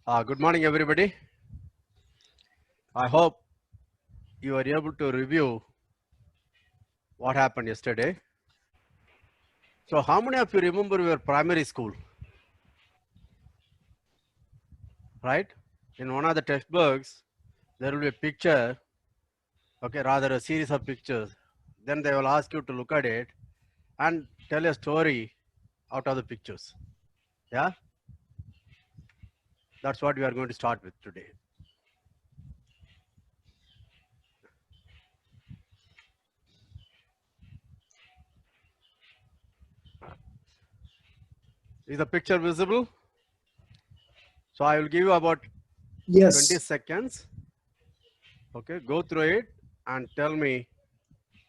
Good morning, everybody. I hope you are able to review what happened yesterday. So, how many of you remember your primary school? Right? In one of the textbooks, there will be a picture, okay, rather a series of pictures. Then they will ask you to look at it and tell a story out of the pictures. Yeah? That's what we are going to start with today. Is the picture visible? So, I will give you about 20 Yes. seconds. Okay, go through it and tell me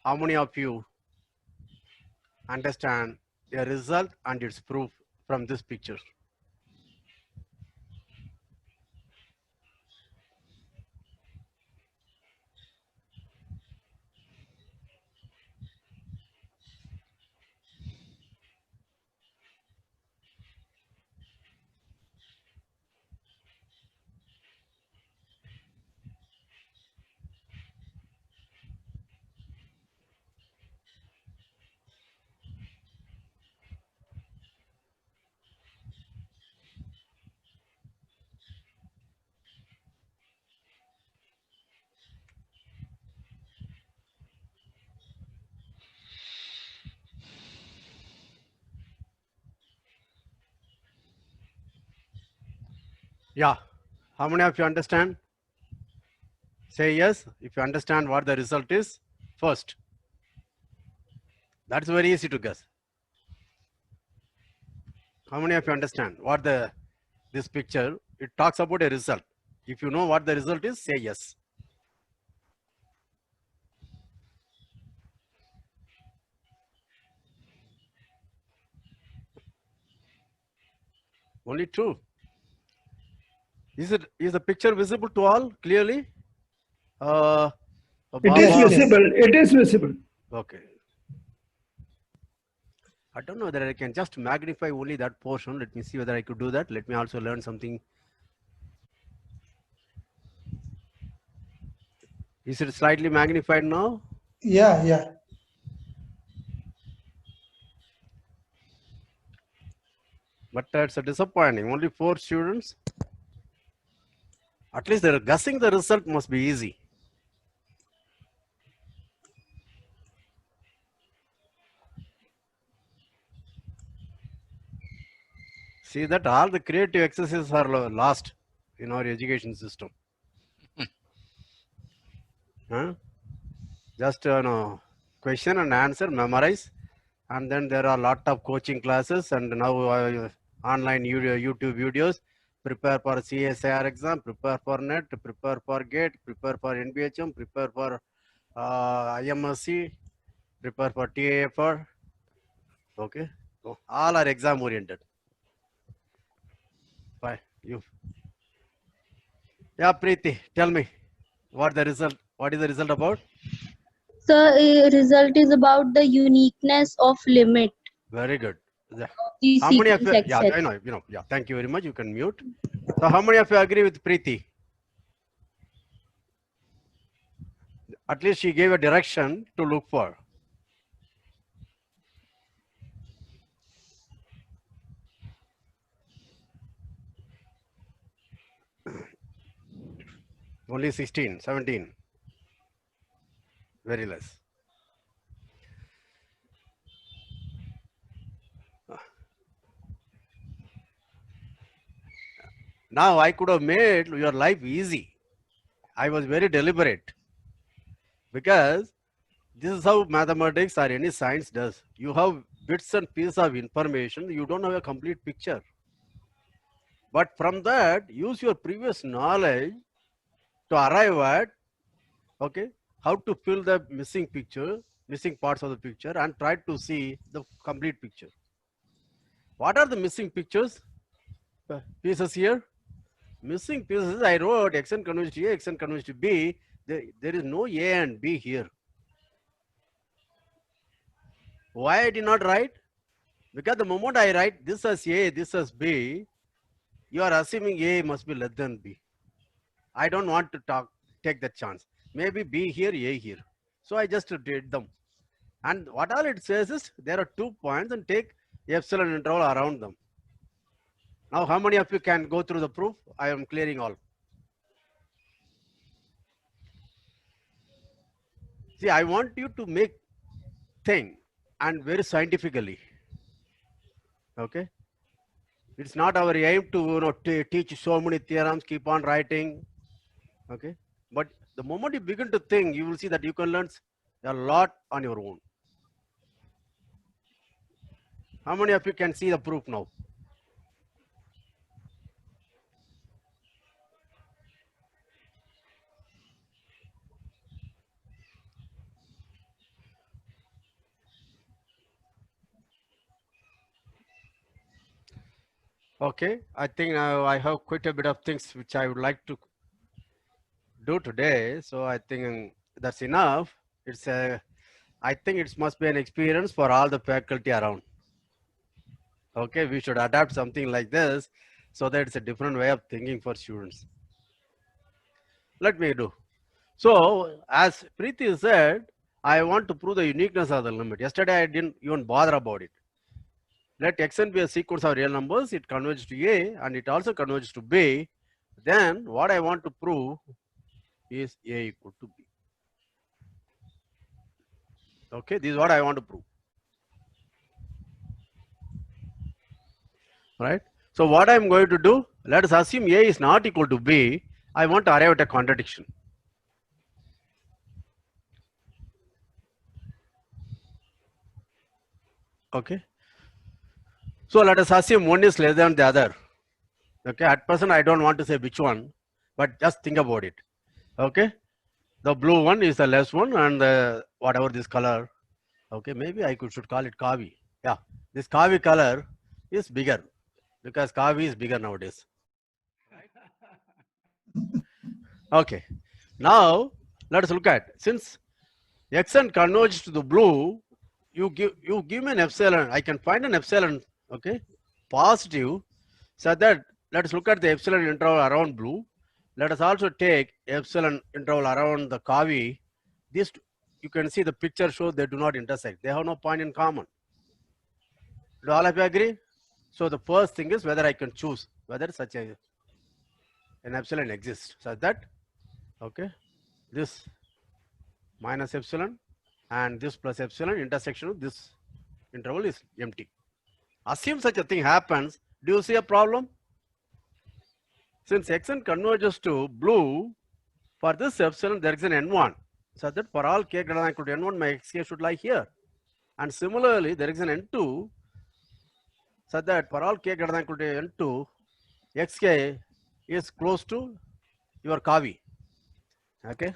how many of you understand a result and its proof from this picture. Yeah. How many of you understand? Say yes if you understand what the result is first. That's very easy to guess. How many of you understand what this picture, it talks about a result. If you know what the result is, say yes. Only two. Is the picture visible to all clearly? It is Baba. Yes, yes. visible. It is visible. Okay. I don't know whether I can just magnify only that portion. Let me see whether I could do that. Let me also learn something. Is it slightly magnified now? Yeah. But that's a disappointing. Only 4 students. At least they're guessing the result must be easy. See that all the creative exercises are lost in our education system. Huh? Just no, question and answer, memorize, and then there are a lot of coaching classes and now online YouTube videos. Prepare for CSIR exam, prepare for NET, prepare for GATE, prepare for NBHM, prepare for IMSC, prepare for TAFR. Okay, so all are exam oriented. Bye. You. Yeah, Preeti, tell me what the result. What is the result about? So, result is about the uniqueness of limit Very good. The- the How many of sequence you? Yeah, etc. I know. Yeah. Thank you very much. You can mute. So, how many of you agree with Preeti? At least she gave a direction to look for. Only 16, 17. Very less. Now I could have made your life easy. I was very deliberate because this is how mathematics or any science does. You have bits and pieces of information. You don't have a complete picture. But from that, use your previous knowledge to arrive at, okay, how to fill the missing picture, missing parts of the picture, and try to see the complete picture. What are the missing pictures? Pieces here? Missing pieces, I wrote x n converges to A, x n converges to B. There is no A and B here. Why I did not write? Because the moment I write this as A, this as B, you are assuming A must be less than B. I don't want to take that chance. Maybe B here, A here. So I just did them. And what all it says is there are 2 points and take epsilon interval around them. Now, how many of you can go through the proof? I am clearing all. See, I want you to make thing and very scientifically. Okay. It's not our aim to teach so many theorems, keep on writing. Okay. But the moment you begin to think, you will see that you can learn a lot on your own. How many of you can see the proof now? Okay, I think I have quite a bit of things which I would like to do today. So I think that's enough. I think it must be an experience for all the faculty around. Okay, we should adapt something like this so that it's a different way of thinking for students. Let me do. So as Preeti said, I want to prove the uniqueness of the limit. Yesterday I didn't even bother about it. Let xn be a sequence of real numbers, it converges to A and it also converges to B. Then what I want to prove is A equal to B. Okay, this is what I want to prove. Right? So what I'm going to do, let us assume A is not equal to B. I want to arrive at a contradiction. Okay. So let us assume one is less than the other. Okay, at present I don't want to say which one, but just think about it. Okay, the blue one is the less one and whatever this color. Okay, maybe I should call it kavi. Yeah, this kavi color is bigger because kavi is bigger nowadays. Okay, now let us look at, since xn converges to the blue, you give me an epsilon. I can find an epsilon, okay, positive, so that let us look at the epsilon interval around blue. Let us also take epsilon interval around the kavi. This, you can see the picture shows they do not intersect. They have no point in common. Do all of you agree? So the first thing is whether I can choose whether such an epsilon exists, such that, okay, this minus epsilon and this plus epsilon intersection of this interval is empty. Assume such a thing happens. Do you see a problem? Since xn converges to blue, for this epsilon there is an n1, so that for all k greater than or equal to n1, my xk should lie here. And similarly, there is an n2, so that for all k greater than or equal to n2, xk is close to your kavi. Okay,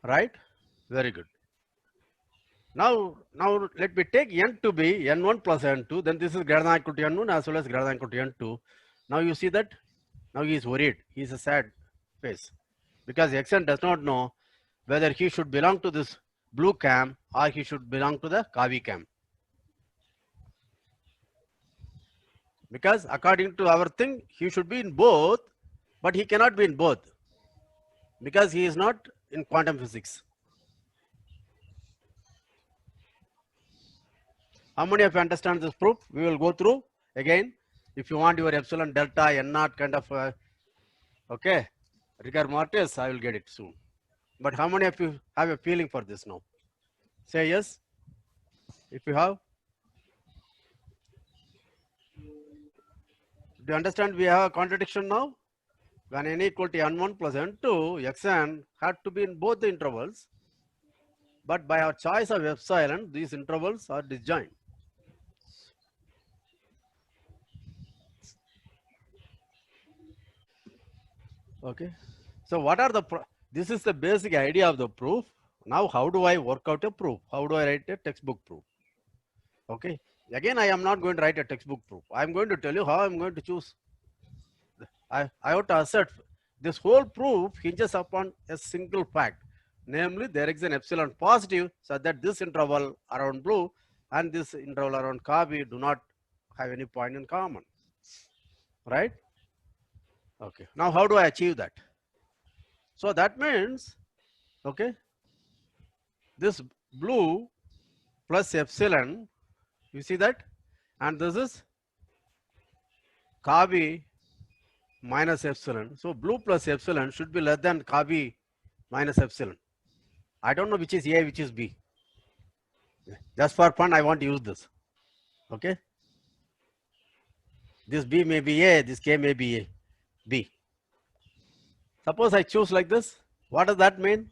right? Very good. Now let me take n to be n1 plus n2. Then this is greater than or equal to n1 as well as greater than or equal to n2. Now you see that now he is worried. He is a sad face because xn does not know whether he should belong to this blue camp or he should belong to the kavi camp. Because according to our thing, he should be in both, but he cannot be in both because he is not in quantum physics. How many of you understand this proof? We will go through again. If you want your epsilon delta n naught kind of okay, rigor mortis, I will get it soon. But how many of you have a feeling for this now? Say yes. If you have, do you understand we have a contradiction now? When n equal to n1 plus n2, xn had to be in both the intervals. But by our choice of epsilon, these intervals are disjoint. Okay. So what are the, this is the basic idea of the proof. Now, how do I work out a proof? How do I write a textbook proof? Okay. Again, I am not going to write a textbook proof. I am going to tell you how I am going to choose. I have to assert this whole proof hinges upon a single fact. Namely, there is an epsilon positive, so that this interval around blue and this interval around kavi do not have any point in common. right? Okay, now how do I achieve that? So that means, okay, this blue plus epsilon, you see that, and this is Ka B minus epsilon. So blue plus epsilon should be less than Ka B minus epsilon. I don't know which is A, which is B. Just for fun, I want to use this. Okay. This B may be A, this K may be A, B. Suppose I choose like this. What does that mean?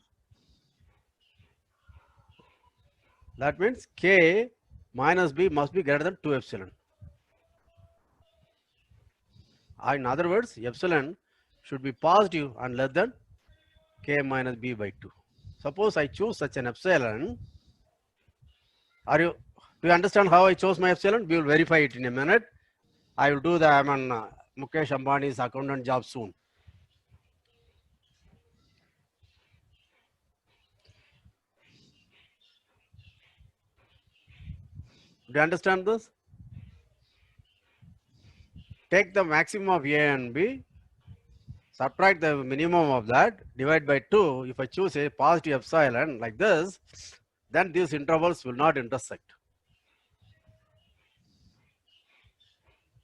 That means K minus B must be greater than 2 epsilon. In other words, epsilon should be positive and less than K minus B by 2. Suppose I choose such an epsilon. Do you understand how I chose my epsilon? We will verify it in a minute. I will do the Mukesh Ambani's accountant job soon. Do you understand this? Take the maximum of A and B, subtract the minimum of that, divide by 2. If I choose a positive epsilon like this, then these intervals will not intersect.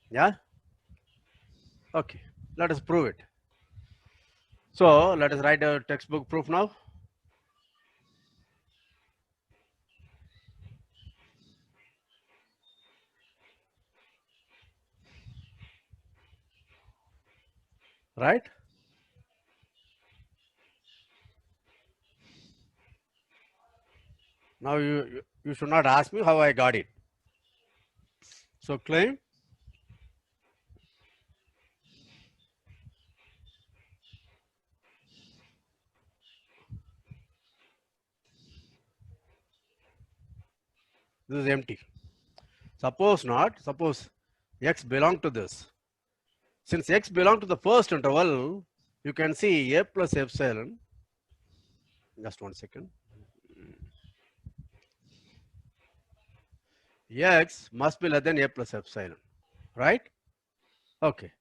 Yeah? Okay, let us prove it. So let us write a textbook proof now. Right? Now you should not ask me how I got it. So claim this is empty. Suppose not, suppose x belong to this. Since x belong to the first interval, you can see A plus epsilon. Just 1 second. X must be less than A plus epsilon, right? Okay.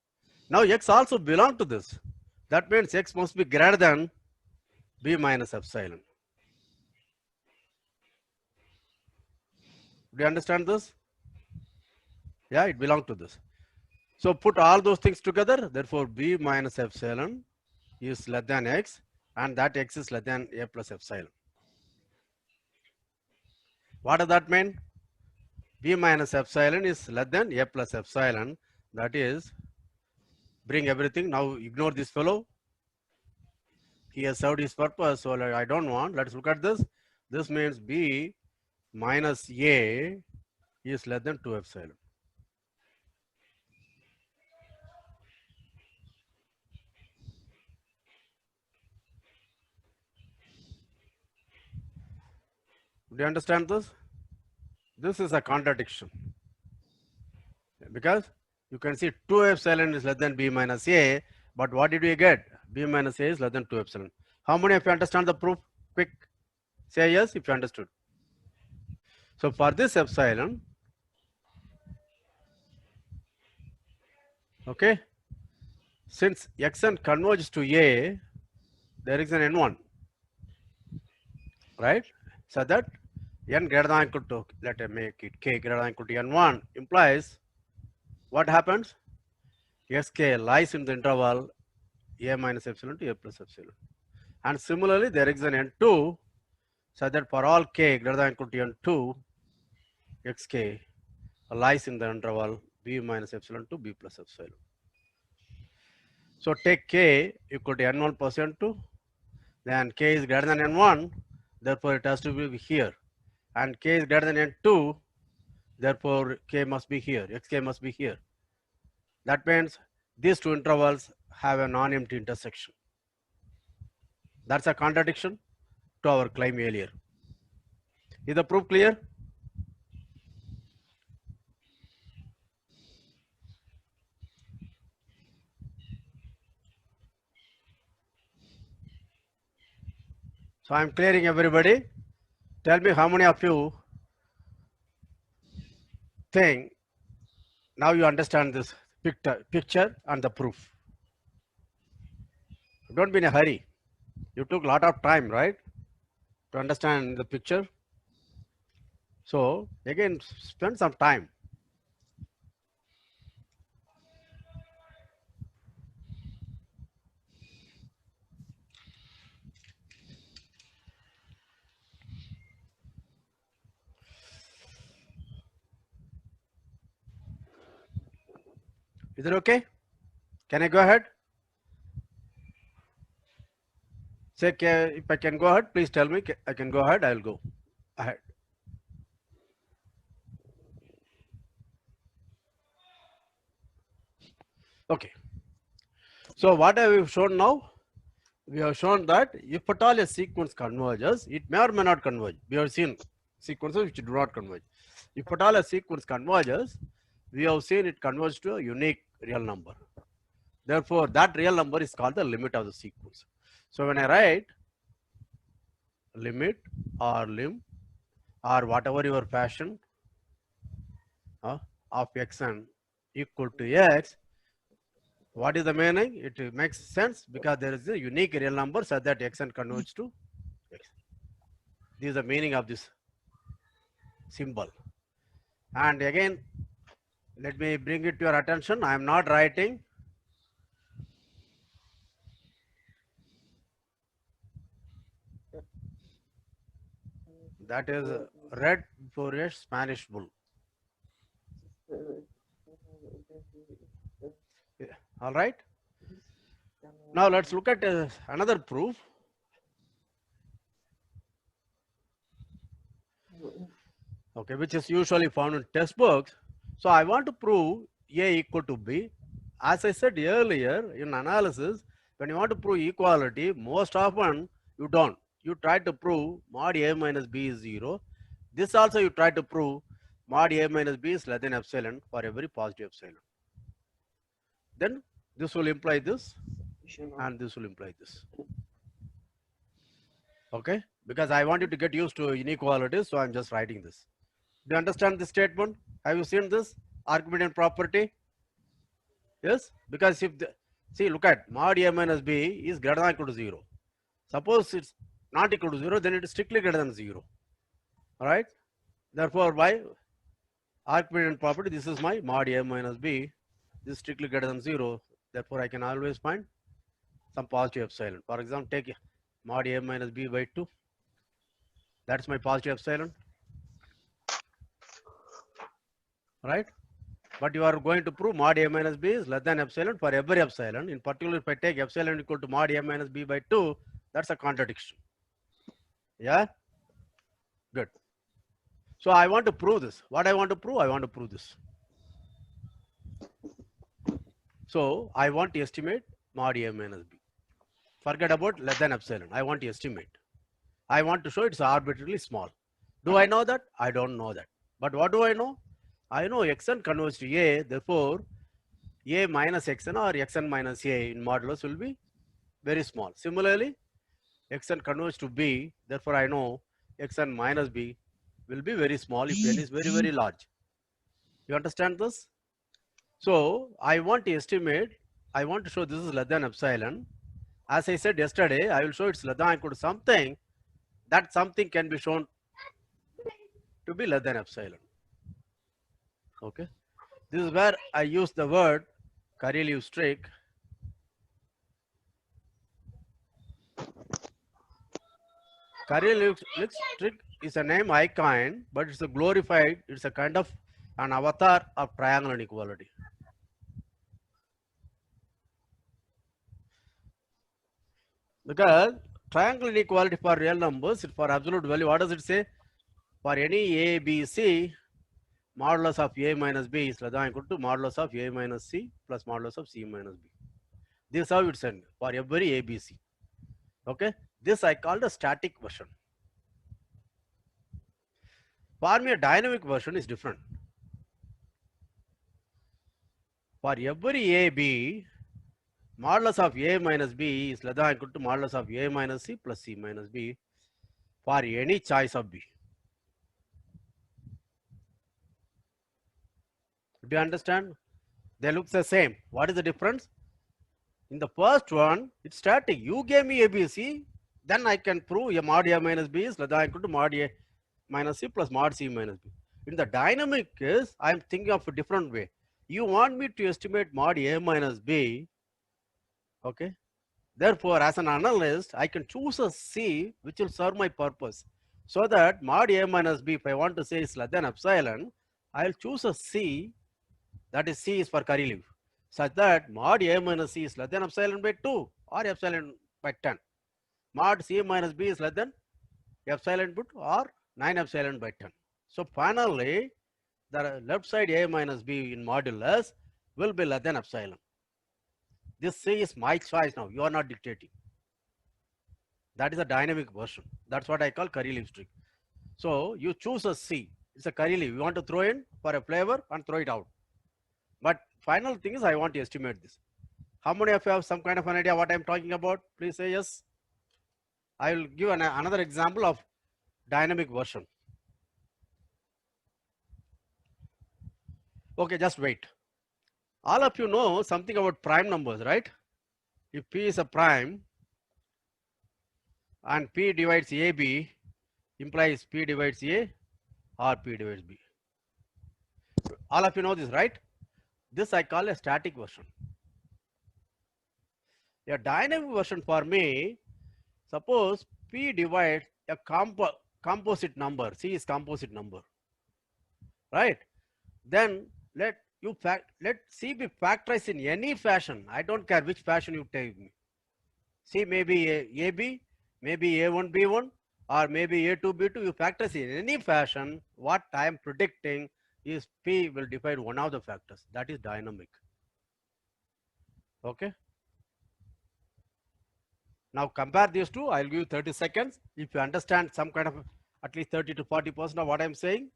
Now x also belong to this. That means x must be greater than B minus epsilon. Do you understand this? Yeah, it belongs to this. So put all those things together. Therefore, B minus epsilon is less than x, and that x is less than A plus epsilon. What does that mean? B minus epsilon is less than A plus epsilon. That is, bring everything. Now ignore this fellow. He has served his purpose, so I don't want. Let's look at this. This means B minus A is less than 2 epsilon. Do you understand this? This is a contradiction, because you can see 2 epsilon is less than B minus A, but what did we get? B minus A is less than 2 epsilon. How many of you understand the proof? Quick, say yes if you understood. So for this epsilon, okay, since xn converges to A, there is an n1, right? So that n greater than or equal to, let us make it k greater than or equal to n1 implies what happens? Sk lies in the interval A minus epsilon to A plus epsilon. And similarly, there is an n2, so that for all k greater than or equal to n2, xk lies in the interval B minus epsilon to B plus epsilon. So take k equal to n1 plus n2, then k is greater than n1, therefore it has to be here. And k is greater than n2, therefore k must be here, xk must be here. That means these two intervals have a non-empty intersection. That's a contradiction to our claim earlier. Is the proof clear? So I'm clearing everybody. Tell me how many of you think now you understand this picture and the proof. Don't be in a hurry. You took a lot of time, right, to understand the picture. So again, spend some time. Is it okay? Can I go ahead? Say, if I can go ahead, please tell me. I can go ahead. I will go ahead. Okay. So what have we shown now? We have shown that if at all a sequence converges, it may or may not converge. We have seen sequences which do not converge. If at all a sequence converges, we have seen it converges to a unique real number. Therefore, that real number is called the limit of the sequence. So when I write limit or lim or whatever your fashion of xn equal to x, what is the meaning? It makes sense because there is a unique real number such that xn converges to x. This is the meaning of this symbol. And again, let me bring it to your attention. I am not writing that is red for a Spanish bull. All right. Now let's look at another proof. Okay, which is usually found in textbooks. So I want to prove A equal to B. As I said earlier in analysis, when you want to prove equality, most often you don't. You try to prove mod A minus B is 0. This also you try to prove mod A minus B is less than epsilon for every positive epsilon. Then this will imply this and this will imply this. Okay, because I want you to get used to inequalities, so I'm just writing this. Do you understand this statement? Have you seen this Archimedean property? Yes, because if see, look at mod A minus B is greater than or equal to 0. Suppose it's not equal to 0, then it is strictly greater than 0. All right. Therefore, by Archimedean property, this is my mod A minus B. This is strictly greater than 0. Therefore, I can always find some positive epsilon. For example, take mod A minus B by 2. That's my positive epsilon. Right. But you are going to prove mod A minus B is less than epsilon for every epsilon. In particular, if I take epsilon equal to mod A minus B by 2, that's a contradiction. Yeah? Good. So I want to prove this. What I want to prove? I want to prove this. So I want to estimate mod A minus B. Forget about less than epsilon. I want to estimate. I want to show it's arbitrarily small. Do I know that? I don't know that. But what do I know? I know xn converges to A. Therefore, A minus xn or xn minus A in modulus will be very small. Similarly, xn converges to B. Therefore, I know xn minus B will be very small if n is very, very large. You understand this? So I want to estimate, I want to show this is less than epsilon. As I said yesterday, I will show it's less than or equal to something. That something can be shown to be less than epsilon. Okay. This is where I use the word Coriolis trick. Coriolis trick is a name I coined, but it's a glorified, it's a kind of an avatar of triangle inequality. Because triangle inequality for real numbers, for absolute value, what does it say? For any A, B, C, modulus of A minus B is less than or equal to modulus of A minus C plus modulus of C minus B. This is how it's sent for every A, B, C. Okay. This I called a static version. For me, a dynamic version is different. For every A, B, modulus of A minus B is less than or equal to modulus of A minus C plus C minus B for any choice of B. Do you understand? They look the same. What is the difference? In the first one, it's static. You gave me ABC, then I can prove a mod A minus B is less than or equal to mod A minus C plus mod C minus B. In the dynamic case, I am thinking of a different way. You want me to estimate mod A minus B, okay? Therefore, as an analyst, I can choose a C which will serve my purpose. So that mod A minus B, if I want to say is less than epsilon, I'll choose a C, that is C is for curly leaf, such that mod A minus C is less than epsilon by 2 or epsilon by 10. Mod C minus B is less than epsilon by 2 or 9 epsilon by 10. So finally, the left side A minus B in modulus will be less than epsilon. This C is my choice now. You are not dictating. That is a dynamic version. That's what I call curly leaf trick. So you choose a C. It's a curly leaf. You want to throw in for a flavor and throw it out. But final thing is I want to estimate this. How many of you have some kind of an idea what I'm talking about? Please say yes. I will give another example of dynamic version. Okay, just wait. All of you know something about prime numbers, right? If P is a prime and P divides AB implies P divides A or P divides B. All of you know this, right? This I call a static version. A dynamic version for me, suppose P divides a composite number, C is composite number, right? Then let C be factorized in any fashion. I don't care which fashion you take me. C may be AB, maybe A1, B1, or maybe A2, B2. You factors in any fashion. What I am predicting is P will define one of the factors. That is dynamic. Okay. Now compare these two. I'll give you 30 seconds. If you understand some kind of at least 30 to 40% of what I'm saying,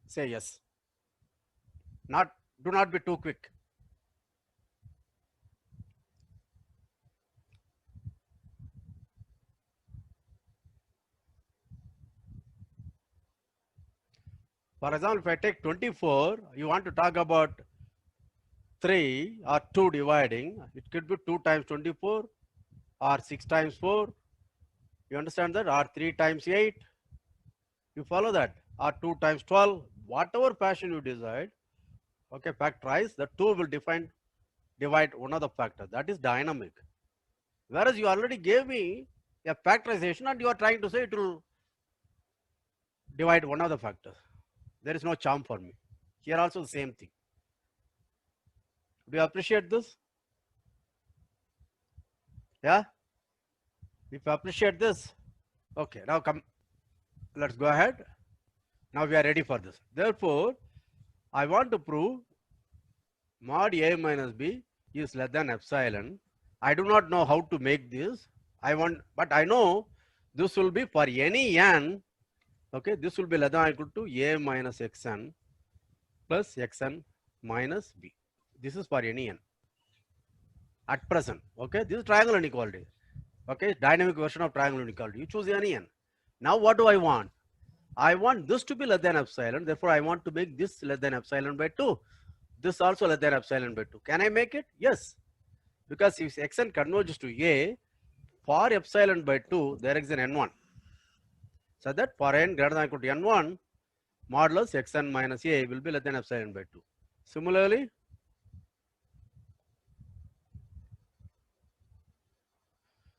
say yes. Do not be too quick. For example, if I take 24, you want to talk about 3 or 2 dividing, it could be 2 times 24 or 6 times 4. You understand that? Or 3 times 8. You follow that? Or 2 times 12. Whatever fashion you decide, okay, factorize, the 2 will divide one of the factors. That is dynamic. Whereas you already gave me a factorization and you are trying to say it will divide one of the factors. There is no charm for me. Here also the same thing. Do you appreciate this? Yeah? If you appreciate this, okay, now come, let's go ahead. Now we are ready for this. Therefore, I want to prove mod A minus B is less than epsilon. I do not know how to make this. But I know this will be for any n. Okay, this will be less than or equal to A minus xn plus xn minus b. This is for any n at present. Okay, this is triangle inequality. Okay, dynamic version of triangle inequality. You choose any n. Now what do I want? I want this to be less than epsilon. Therefore, I want to make this less than epsilon by 2. This also less than epsilon by 2. Can I make it? Yes. Because if xn converges to A, for epsilon by 2, there is an n1. So that for n greater than or equal to n1, modulus xn minus A will be less than epsilon by 2. Similarly,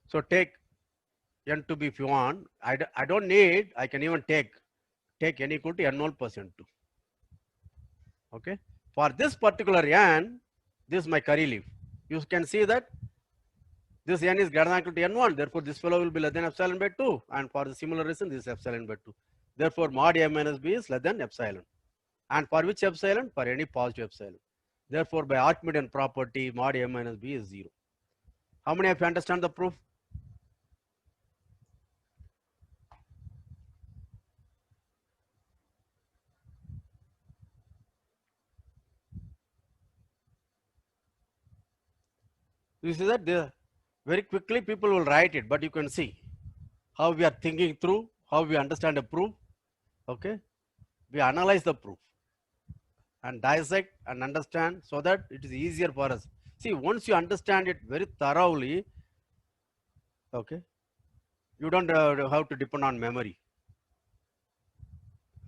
so take n to be if you want. I don't need, I can even take n equal to n1 plus n2. Okay. For this particular n, this is my curly leaf. You can see that this n is greater than or equal to n1. Therefore, this fellow will be less than epsilon by 2. And for the similar reason, this is epsilon by 2. Therefore, mod A minus B is less than epsilon. And for which epsilon? For any positive epsilon. Therefore, by Archimedean property, mod A minus B is 0. How many of you understand the proof? You see that very quickly people will write it, but you can see how we are thinking through, how we understand a proof. Okay, we analyze the proof and dissect and understand so that it is easier for us. See, once you understand it very thoroughly, okay, you don't have to depend on memory.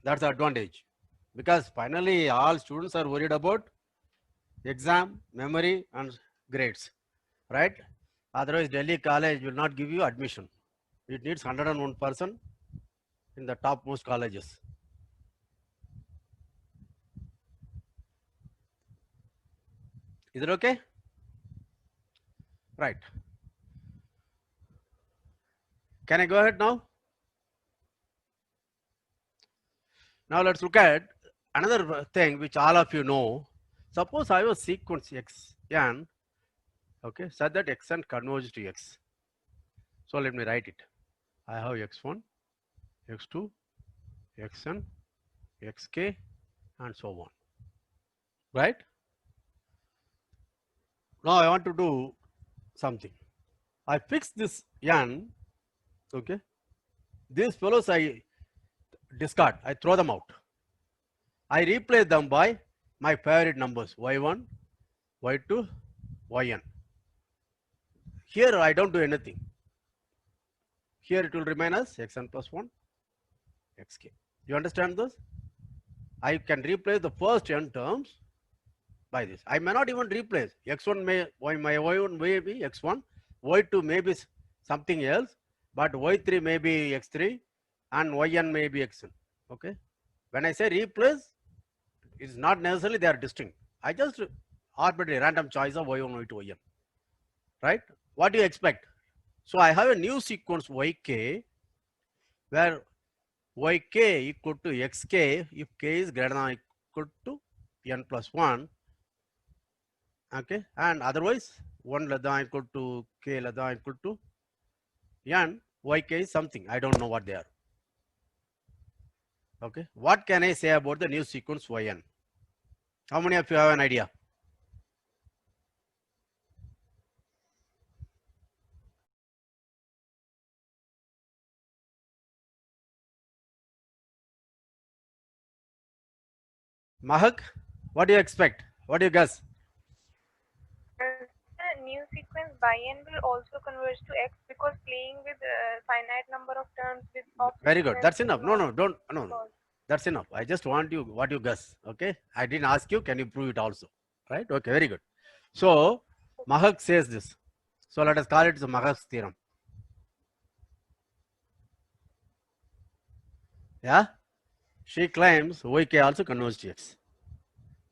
That's the advantage. Because finally, all students are worried about exam, memory, and grades, right? Otherwise, Delhi college will not give you admission. It needs 101% in the topmost colleges. Is it okay? Right. Can I go ahead now? Now let's look at another thing which all of you know. Suppose I have a sequence x n, okay, such that xn converges to x. So let me write it. I have x1, x2, xn, xk, and so on. Right? Now I want to do something. I fix this n, okay. These fellows I discard, I throw them out. I replace them by my favorite numbers y1, y2, yn. Here I don't do anything. Here it will remain as xn plus 1, xk. You understand this? I can replace the first n terms by this. I may not even replace x1 may my y1 may be x1, y2 may be something else, but y3 may be x3 and yn may be xn. Okay. When I say replace, it's not necessarily they are distinct. I just arbitrary random choice of y1, y2, yn. Right? What do you expect? So I have a new sequence yk where yk equal to xk if k is greater than or equal to n plus 1. Okay, and otherwise 1 less than or equal to k less than or equal to n, yk is something. I don't know what they are. Okay, what can I say about the new sequence yn? How many of you have an idea? Mahak, what do you expect? What do you guess? The new sequence by n will also converge to x because playing with a finite number of terms with of Very good. sequence That's is enough. No, not no. solved. That's enough. I just want you what you guess. Okay. I didn't ask you. Can you prove it also? Right. Okay. Very good. So Mahak says this. So let us call it the Mahak's theorem. Yeah. She claims yk also converges to x.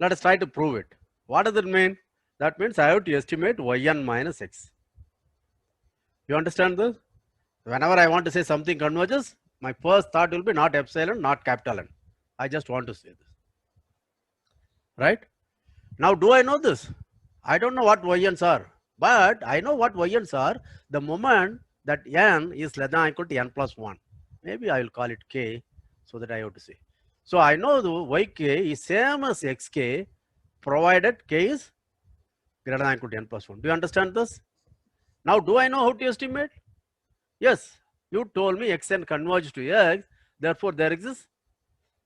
Let us try to prove it. What does it mean? That means I have to estimate yn minus x. You understand this? Whenever I want to say something converges, my first thought will be not epsilon, not capital N. I just want to say this. Right? Now, do I know this? I don't know what yns are, but I know what yns are the moment that n is less than or equal to n plus 1. Maybe I will call it k so that I have to say. So I know the yk is same as xk provided k is greater than or equal to n plus 1. Do you understand this? Now, do I know how to estimate? Yes, you told me xn converges to x, therefore there exists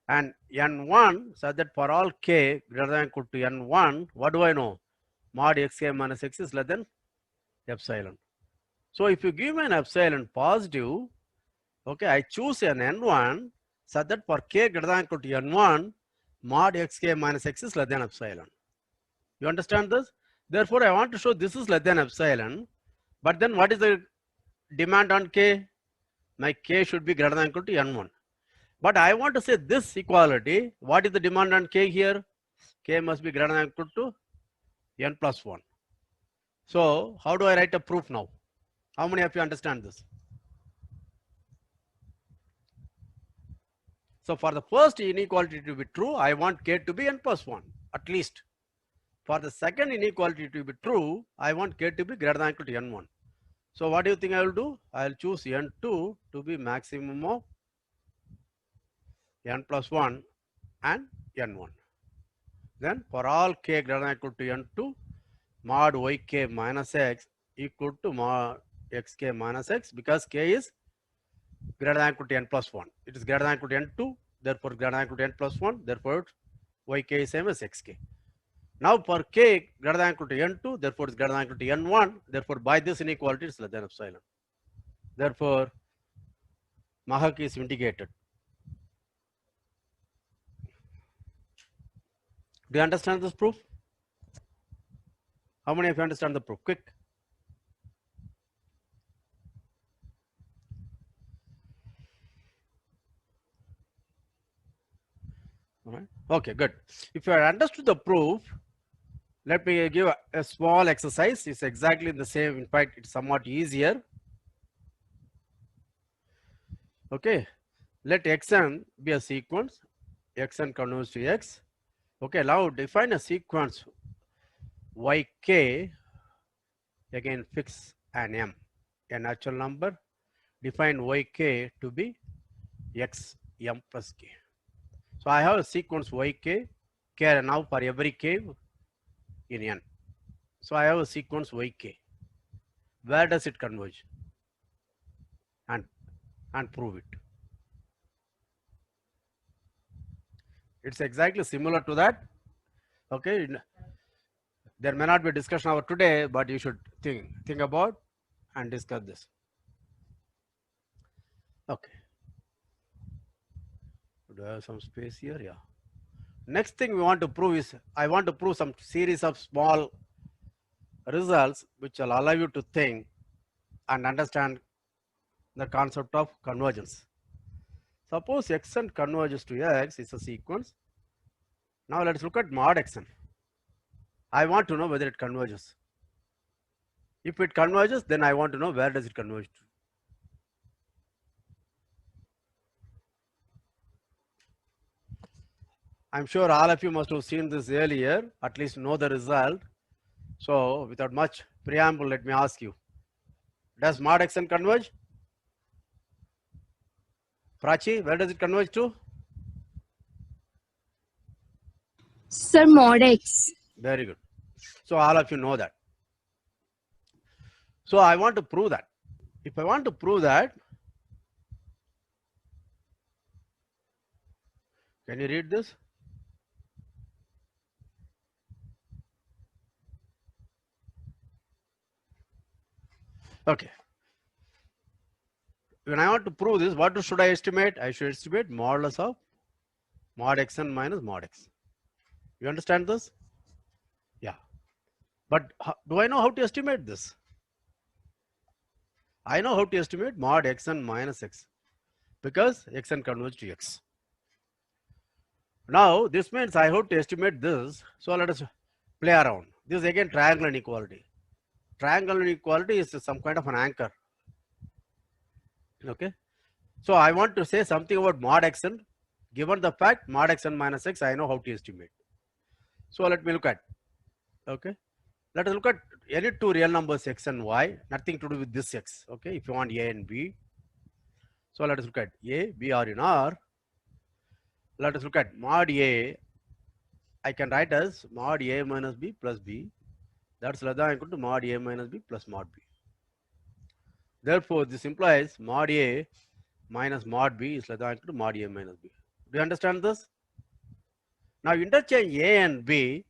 and n1 such that for all k greater than or equal to n1, what do I know? Mod xk minus x is less than epsilon. So if you give me an epsilon positive, okay, I choose an n1 such that for k greater than or equal to n1, mod xk minus x is less than epsilon. You understand this? Therefore, I want to show this is less than epsilon, but then what is the demand on k? My k should be greater than or equal to n1. But I want to say this equality, what is the demand on k here? K must be greater than or equal to n plus 1. So how do I write a proof now? How many of you understand this? So for the first inequality to be true, I want k to be n plus 1 at least. For the second inequality to be true, I want k to be greater than or equal to n1. So what do you think I will do? I will choose n2 to be maximum of n plus 1 and n1. Then for all k greater than or equal to n2, mod yk minus x equal to mod xk minus x because k is greater than or equal to n plus 1. It is greater than or equal to n2, therefore greater than or equal to n plus 1, therefore yk is same as xk. Now for k greater than or equal to n2, therefore it's greater than or equal to n1. Therefore by this inequality it's less than epsilon. Therefore Mahak is vindicated. Do you understand this proof? How many of you understand the proof? Quick. All right. Okay, good. If you have understood the proof, let me give a small exercise. It's exactly the same. In fact, it's somewhat easier. Okay. Let xn be a sequence. Xn converges to x. Okay. Now define a sequence yk. Again, fix an m, a natural number. Define yk to be x m plus k. So I have a sequence yk. K now for every k in n. So I have a sequence yk. Where does it converge? And prove it. It's exactly similar to that. Okay. There may not be a discussion over today, but you should think about and discuss this. Okay. Do I have some space here? Yeah. Next thing we want to prove is, I want to prove some series of small results which will allow you to think and understand the concept of convergence. Suppose xn converges to x is a sequence. Now let's look at mod xn. I want to know whether it converges. If it converges, then I want to know where does it converge to. I'm sure all of you must have seen this earlier, at least know the result. So without much preamble, let me ask you, does mod xn converge? Prachi, where does it converge to? Sir, mod x. Very good. So all of you know that. So I want to prove that. If I want to prove that, can you read this? Okay. When I want to prove this, what should I estimate? I should estimate modulus of mod xn minus mod x. You understand this? Yeah. But do I know how to estimate this? I know how to estimate mod xn minus x because xn converges to x. Now this means I have to estimate this. So let us play around. This is again triangle inequality. Triangle inequality is some kind of an anchor. Okay. So I want to say something about mod xn. Given the fact mod xn minus x, I know how to estimate. So let me look at. Okay. Let us look at any two real numbers x and y, nothing to do with this x. Okay. If you want a and b. So let us look at a, b are in R. Let us look at mod a. I can write as mod a minus b plus b. That's less than or equal to mod a minus b plus mod b. Therefore, this implies mod a minus mod b is less than or equal to mod a minus b. Do you understand this? Now interchange a and b.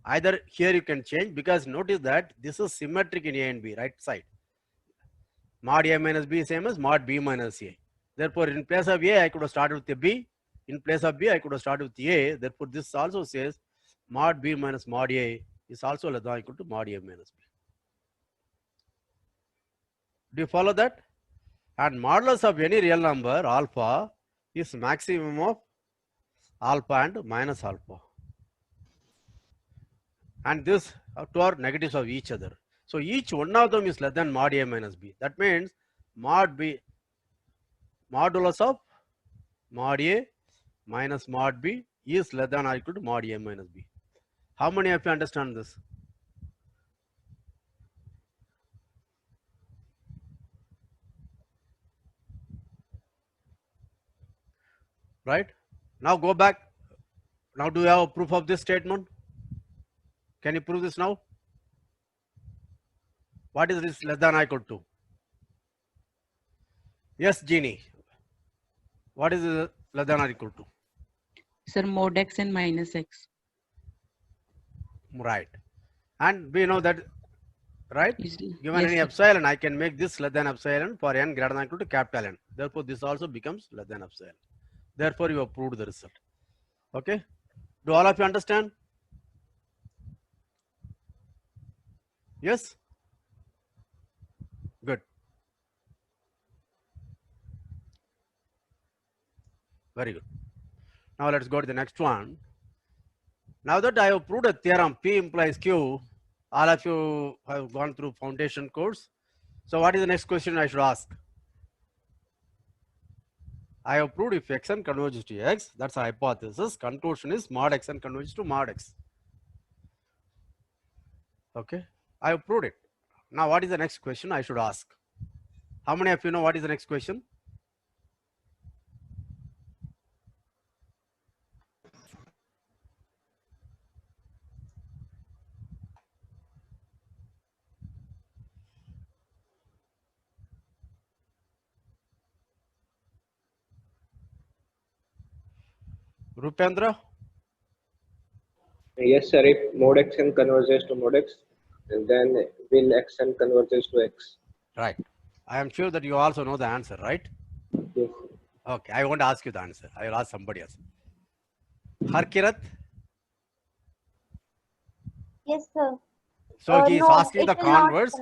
Either here you can change because notice that this is symmetric in a and b, right side. Mod a minus b is same as mod b minus a. Therefore, in place of a, I could have started with a b. In place of b, I could have started with a. Therefore, this also says mod b minus mod a is also less than or equal to mod a minus b. Do you follow that? And modulus of any real number alpha is maximum of alpha and minus alpha. And this two are negatives of each other. So each one of them is less than mod a minus b. That means mod b, modulus of mod a minus mod b is less than or equal to mod a minus b. How many of you understand this? Right? Now go back. Now do you have a proof of this statement? Can you prove this now? What is this less than or equal to? Yes, Jeannie. What is this less than or equal to? Sir, mod x and minus x. Right. And we know that, right? Is- Given yes, any sir. epsilon, I can make this less than epsilon for n greater than equal to capital N. Therefore, this also becomes less than epsilon. Therefore, you have proved the result. Okay. Do all of you understand? Yes? Good. Very good. Now let's go to the next one. Now that I have proved a theorem, P implies Q, all of you have gone through foundation course. So what is the next question I should ask? I have proved if xn converges to x, that's a hypothesis. Conclusion is mod xn converges to mod x. Okay, I have proved it. Now what is the next question I should ask? How many of you know what is the next question? Rupendra? Yes, sir. If mod xn converges to mod x, then will xn converges to x? Right. I am sure that you also know the answer, right? Yes. Okay, I won't ask you the answer. I will ask somebody else. Harkirat? Yes, sir. So he is No, asking it the will not converse.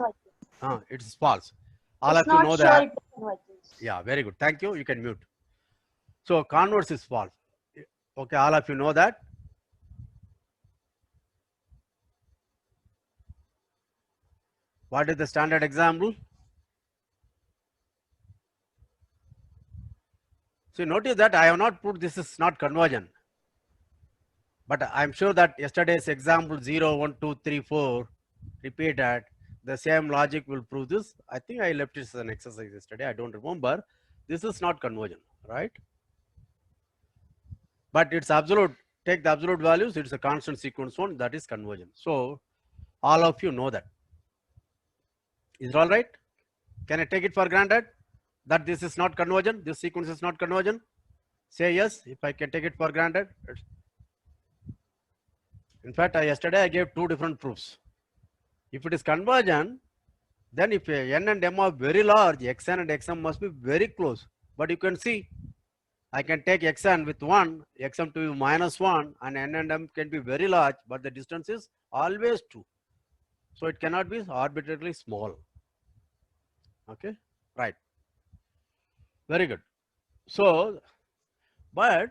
converge. It's false. All It's of you not know sure that. it converges. Yeah, very good. Thank you. You can mute. So converse is false. Okay, all of you know that. What is the standard example? So notice that I have not put this is not conversion. But I'm sure that yesterday's example 0, 1, 2, 3, 4 repeated. The same logic will prove this. I think I left it as an exercise yesterday. I don't remember. This is not conversion, right? But it's absolute. Take the absolute values. It's a constant sequence one. That is conversion. So all of you know that. Is it all right? Can I take it for granted that this is not conversion? This sequence is not conversion? Say yes if I can take it for granted. In fact, yesterday I gave two different proofs. If it is conversion, then if n and m are very large, xn and xm must be very close. But you can see, I can take xn with 1, xm to minus 1, and n and m can be very large, but the distance is always 2. So it cannot be arbitrarily small. Okay, right. Very good. So, but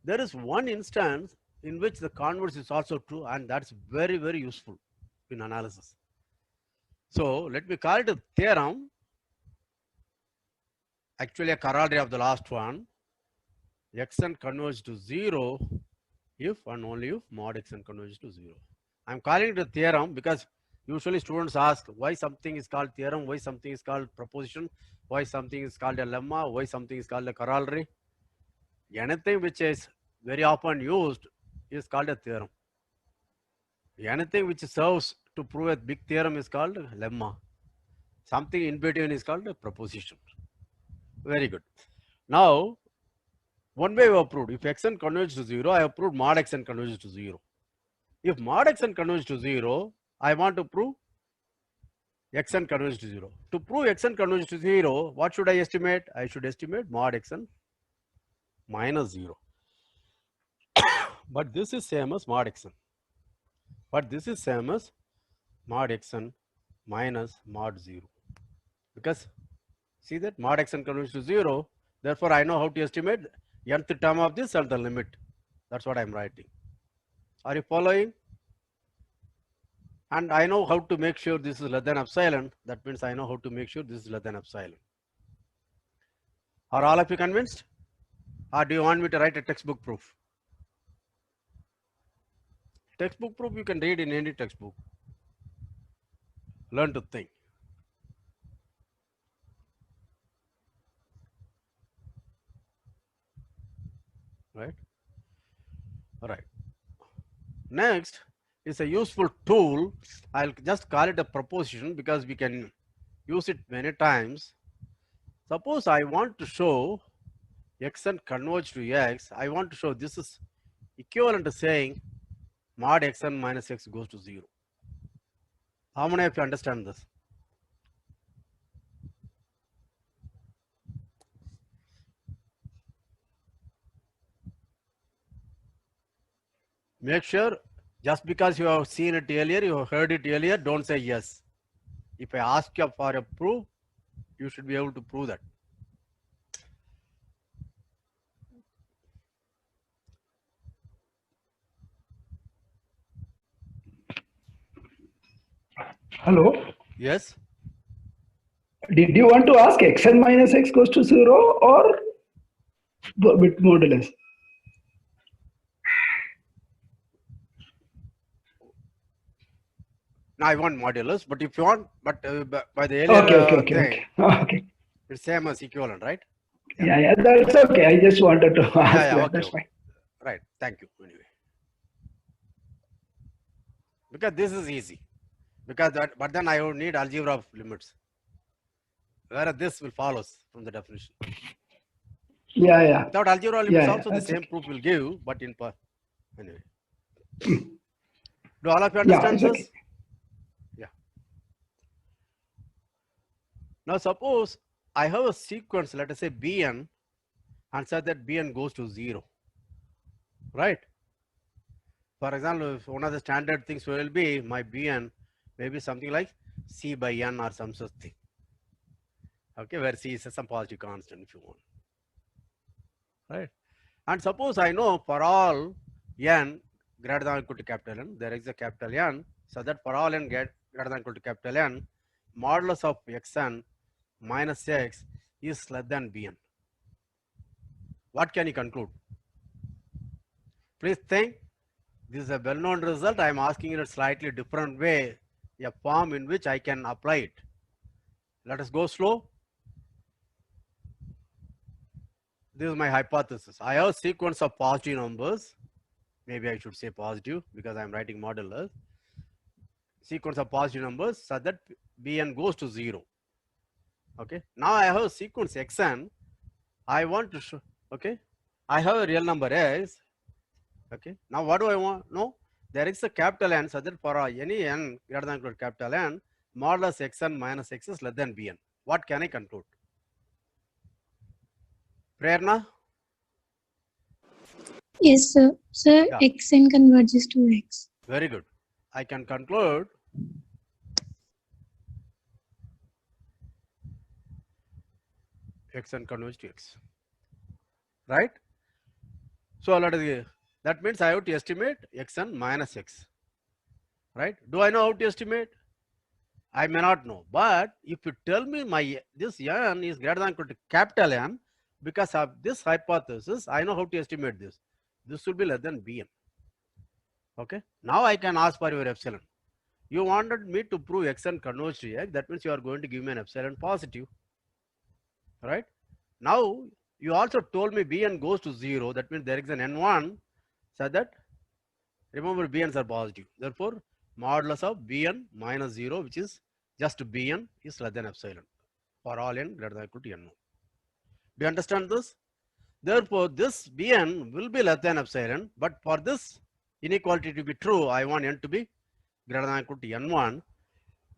there is one instance in which the converse is also true, and that's very, very useful in analysis. So let me call it a theorem, actually a corollary of the last one. Xn converges to 0 if and only if mod xn converges to 0. I'm calling it a theorem because usually students ask why something is called theorem, why something is called proposition, why something is called a lemma, why something is called a corollary. Anything which is very often used is called a theorem. Anything which serves to prove a big theorem is called a lemma. Something in between is called a proposition. Very good. Now, one way we have proved, if xn converges to 0, I have proved mod xn converges to 0. If mod xn converges to 0, I want to prove xn converges to 0. To prove xn converges to 0, what should I estimate? I should estimate mod xn minus 0. But this is same as mod xn. But this is same as mod xn minus mod 0. Because see that mod xn converges to 0. Therefore, I know how to estimate nth term of this and the limit. That's what I'm writing. Are you following? And I know how to make sure this is less than epsilon. That means I know how to make sure this is less than epsilon. Are all of you convinced? Or do you want me to write a textbook proof? Textbook proof you can read in any textbook. Learn to think. Right? All right. Next is a useful tool. I'll just call it a proposition because we can use it many times. Suppose I want to show xn converge to x. I want to show this is equivalent to saying mod xn minus x goes to 0. How many of you understand this? Make sure just because you have seen it earlier, you have heard it earlier, don't say yes. If I ask you for a proof, you should be able to prove that. Hello. Yes? Did you want to ask xn minus x goes to 0 or with modulus? Now I want modulus, but if you want, but by the earlier thing, Okay. it's same as equivalent, right? Yeah, that's okay. I just wanted to ask Yeah, that. okay, That's okay. fine. Right, thank you. Anyway, because this is easy. Because that, but then I would need algebra of limits. Whereas this will follows from the definition. Yeah. Without algebra of limits, Yeah, also the that's same okay. proof will give, but in anyway. Do all of you Yeah, understand it's this? okay. Yeah. Now suppose I have a sequence, let us say Bn, and say that Bn goes to 0. Right? For example, if one of the standard things will be my Bn maybe something like C by n or some such thing. Okay, where C is some positive constant if you want. Right? And suppose I know for all n greater than or equal to capital N, there is a capital N, so that for all n greater than or equal to capital N, modulus of xn minus x is less than Bn. What can you conclude? Please think. This is a well-known result. I am asking in a slightly different way, a form in which I can apply it. Let us go slow. This is my hypothesis. I have a sequence of positive numbers. Maybe I should say positive because I am writing modulus. Sequence of positive numbers so that Bn goes to 0. Okay. Now I have a sequence xn. I want to show. Okay. I have a real number x. Okay. Now what do I want? No. There is a capital N so that for any n greater than or equal to capital N, modulus xn minus x is less than Bn. What can I conclude? Prerna? Yes, sir. Sir, Yeah. xn converges to x. Very good. I can conclude xn converges to x. Right? So that means I have to estimate xn minus x. Right? Do I know how to estimate? I may not know. But if you tell me this n is greater than or equal to capital N, because of this hypothesis, I know how to estimate this. This will be less than Bn. Okay. Now I can ask for your epsilon. You wanted me to prove xn converges to x. That means you are going to give me an epsilon positive. Right? Now you also told me Bn goes to 0. That means there is an n1 so that remember Bn's are positive. Therefore, modulus of Bn minus 0, which is just Bn, is less than epsilon for all n greater than or equal to n1. Do you understand this? Therefore, this Bn will be less than epsilon, but for this inequality to be true, I want n to be greater than or equal to n1.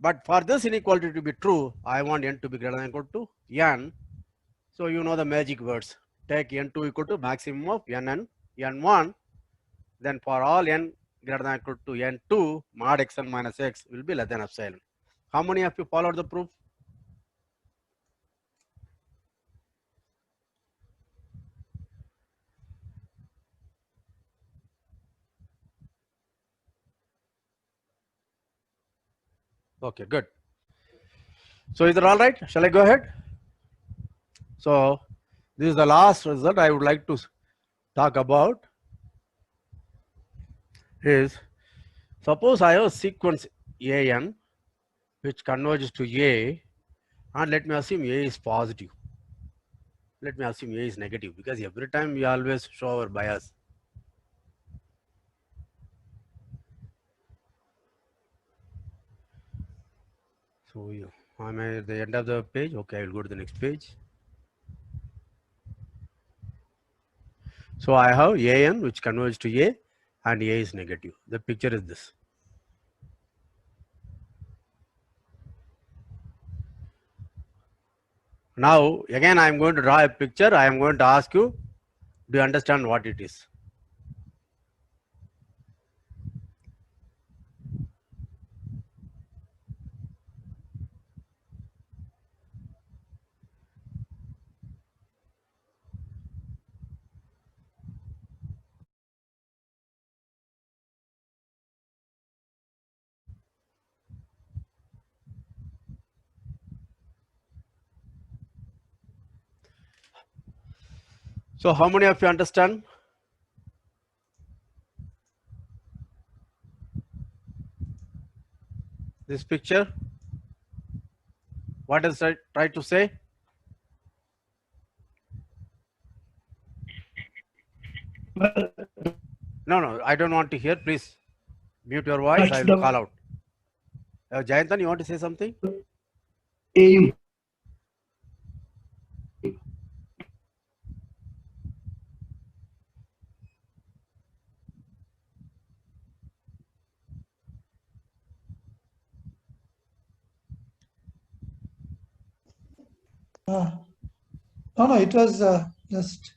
But for this inequality to be true, I want n to be greater than or equal to n. So you know the magic words. Take n2 equal to maximum of n and n1. Then for all n greater than or equal to n2, mod xn minus x will be less than epsilon. How many of you followed the proof? Okay, good. So is it all right? Shall I go ahead? So this is the last result I would like to talk about. Is suppose I have a sequence an which converges to a, and let me assume a is positive. Let me assume a is negative because every time we always show our bias. So I'm at the end of the page. Okay, I will go to the next page. So I have an which converges to a, and a is negative. The picture is this. Now again I am going to draw a picture. I am going to ask you, do you understand what it is? So how many of you understand? This picture? What does I try to say? Well, No, I don't want to hear. Please mute your voice. that's I will the call out. Jayantan, you want to say something? aim. No, it was just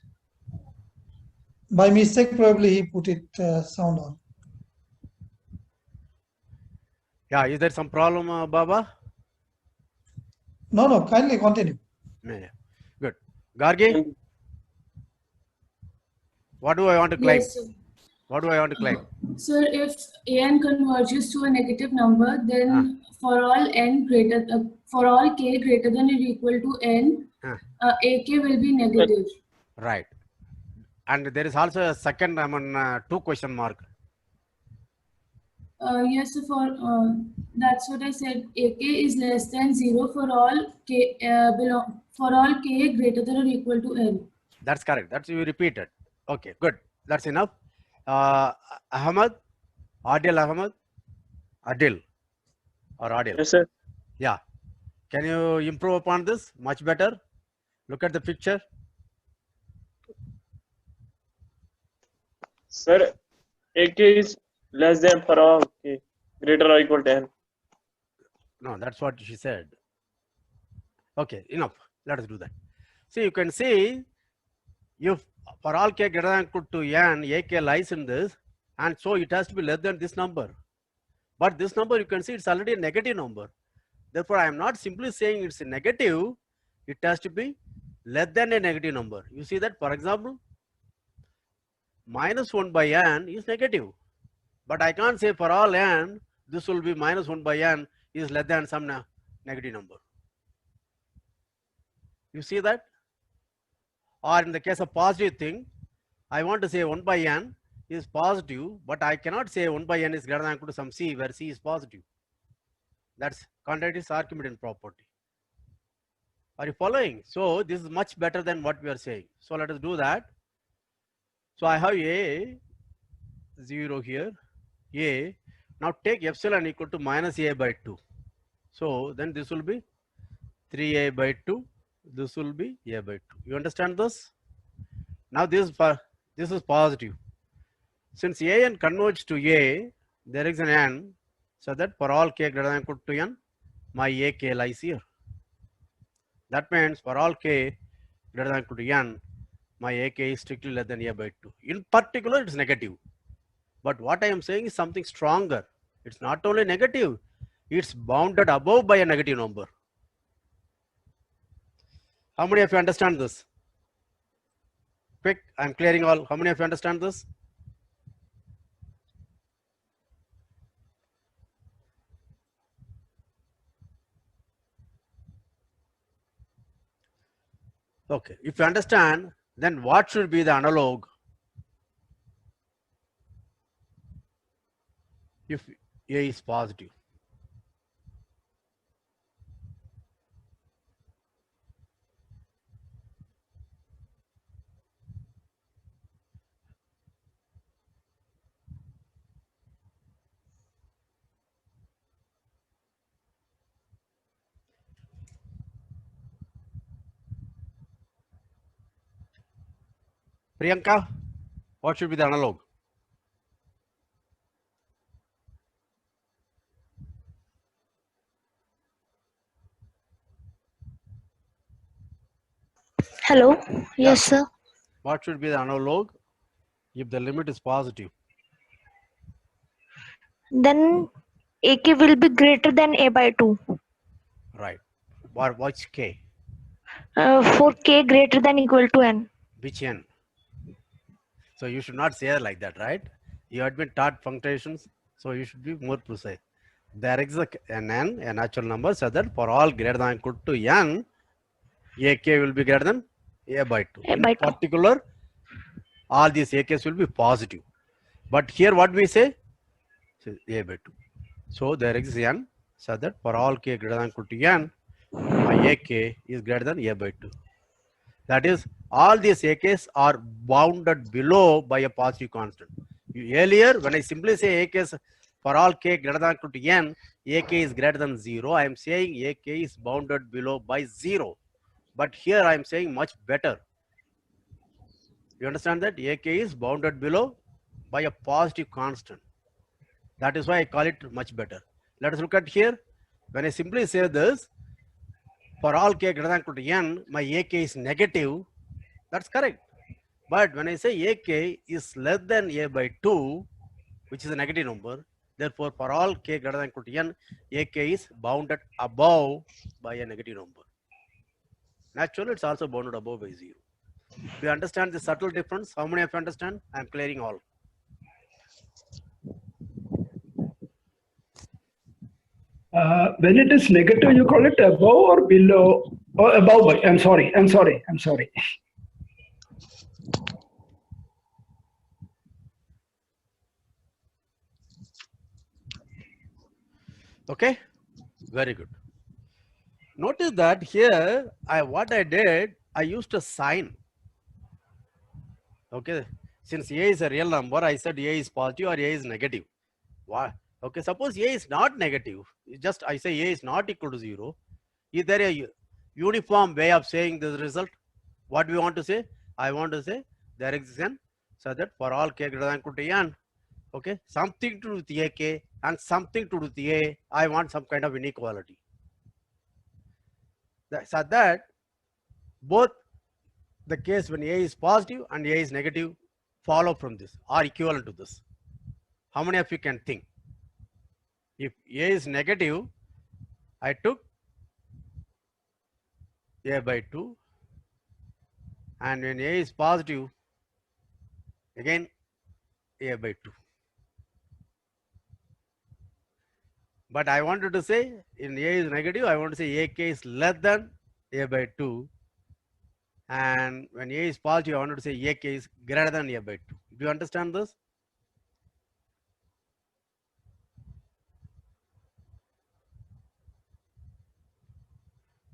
by mistake. Probably he put it sound on. Yeah, is there some problem, Baba? No, kindly continue. Yeah. Good. Gargi, what do I want to claim? Yes, sir. What do I want to claim? Sir, if an converges to a negative number, then for all k greater than or equal to n, ak will be negative. Right. And there is also a second, two question mark. Yes, sir, that's what I said. Ak is less than 0 for all k greater than or equal to n. That's correct. That's you repeated. Okay, good. That's enough. Ahmad, Adil Ahmad, Adil or Adil. Yes, sir. Yeah. Can you improve upon this much better? Look at the picture. Sir, AK is less than for all k greater or equal to n. No, that's what she said. Okay, enough. Let us do that. See, you can see if for all k greater than or equal to n, ak lies in this, and so it has to be less than this number. But this number, you can see it's already a negative number. Therefore, I am not simply saying it's a negative. It has to be less than a negative number. You see that, for example, minus 1 by n is negative. But I can't say for all n, this will be minus 1 by n is less than some negative number. You see that? Or in the case of positive thing, I want to say 1 by n is positive, but I cannot say 1 by n is greater than or equal to some c where c is positive. That's contradicts Archimedean property. Are you following? So this is much better than what we are saying. So let us do that. So I have a 0 here, a. Now take epsilon equal to minus a by 2. So then this will be 3a by 2. This will be a by 2. You understand this? Now this is positive. Since a n converges to a, there is an n, so that for all k greater than or equal to n, my ak lies here. That means for all k greater than or equal to n, my ak is strictly less than a by 2. In particular, it's negative. But what I am saying is something stronger. It's not only negative, it's bounded above by a negative number. How many of you understand this? Quick, I'm clearing all. How many of you understand this? Okay, if you understand, then what should be the analog if a is positive? Priyanka, What should be the analog? Hello. Yeah. Yes, sir. What should be the analog if the limit is positive? Then AK will be greater than A by 2. Right. What's k? For K greater than equal to N. Which n? So you should not say it like that, right? You had been taught punctuations, so you should be more precise. There is an n, a natural number, so that for all greater than equal to n, AK will be greater than A by 2. A In by 2. particular, all these AKs will be positive. But here what we say? So A by 2. So there exists n, so that for all k greater than equal to n, my AK is greater than A by 2. That is, all these AKs are bounded below by a positive constant. Earlier, when I simply say AKs for all k greater than equal to n, AK is greater than 0. I am saying AK is bounded below by 0. But here I am saying much better. You understand that? AK is bounded below by a positive constant. That is why I call it much better. Let us look at here. When I simply say this, for all k greater than equal to n, my AK is negative. That's correct. But when I say AK is less than A by 2, which is a negative number, therefore for all k greater than equal to n, AK is bounded above by a negative number. Naturally, it's also bounded above by 0. Do you understand the subtle difference? How many of you understand? I am clearing all. When it is negative, you call it above or below or above by. I'm sorry. Okay, very good. Notice that here, what I did, I used a sign. Okay, since A is a real number, I said A is positive or A is negative. Why? Okay, suppose A is not negative. Just I say A is not equal to 0. Is there a uniform way of saying this result? What do we want to say? I want to say there exists n, so that for all k greater than equal to n, okay, something to do with AK and something to do with A, I want some kind of inequality. So that both the case when A is positive and A is negative follow from this or equivalent to this. How many of you can think? If A is negative, I took A by 2, and when A is positive, again A by 2. But I wanted to say in A is negative, I want to say AK is less than A by 2. And when A is positive, I wanted to say AK is greater than A by 2. Do you understand this?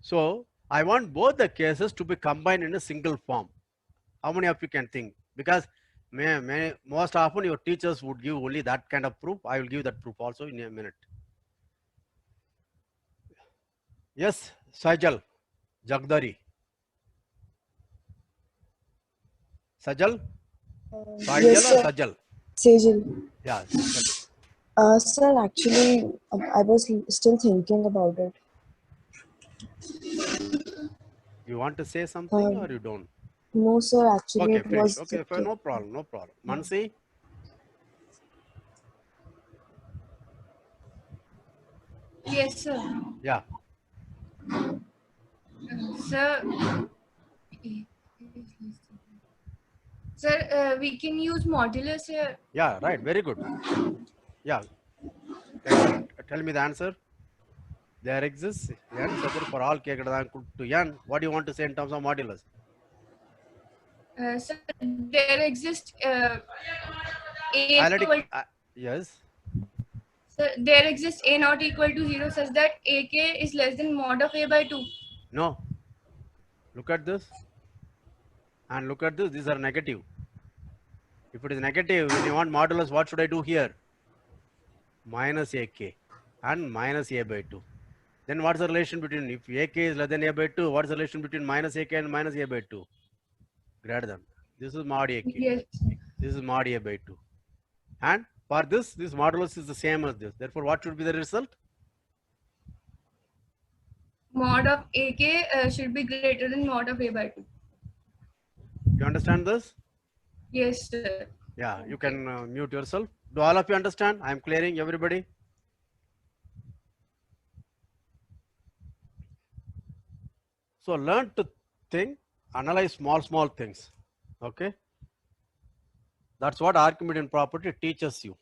So I want both the cases to be combined in a single form. How many of you can think? Because most often your teachers would give only that kind of proof. I will give that proof also in a minute. Yes, Sajal, Jagdari. Sajal? Sajal Yes, or sir. Sajal? Sejal. Yeah, Sajal. Sir, actually, I was still thinking about it. You want to say something or you don't? No, sir, actually, Okay, it finish. was. Okay, fine, no problem, no problem. Mansi? Yes, sir. Yeah. Sir, we can use modulus here. Yeah, right. Very good. Yeah. Excellent. Tell me the answer. There exists n, so therefore for all k greater than equal to n. What do you want to say in terms of modulus? Sir, there exists a yes. Sir, there exists a not equal to 0 such that AK is less than mod of A by 2. No. Look at this. And look at this. These are negative. If it is negative, when you want modulus, what should I do here? Minus AK and minus A by 2. Then what's the relation between, if AK is less than A by 2, what's the relation between minus AK and minus A by 2? Greater than. This is mod AK. Yes. This is mod A by 2. And for this modulus is the same as this. Therefore, what should be the result? Mod of AK should be greater than mod of A by 2. You understand this? Yes, sir. Yeah, you can mute yourself. Do all of you understand? I am clearing everybody. So learn to think, analyze small things. Okay. That's what Archimedean property teaches you.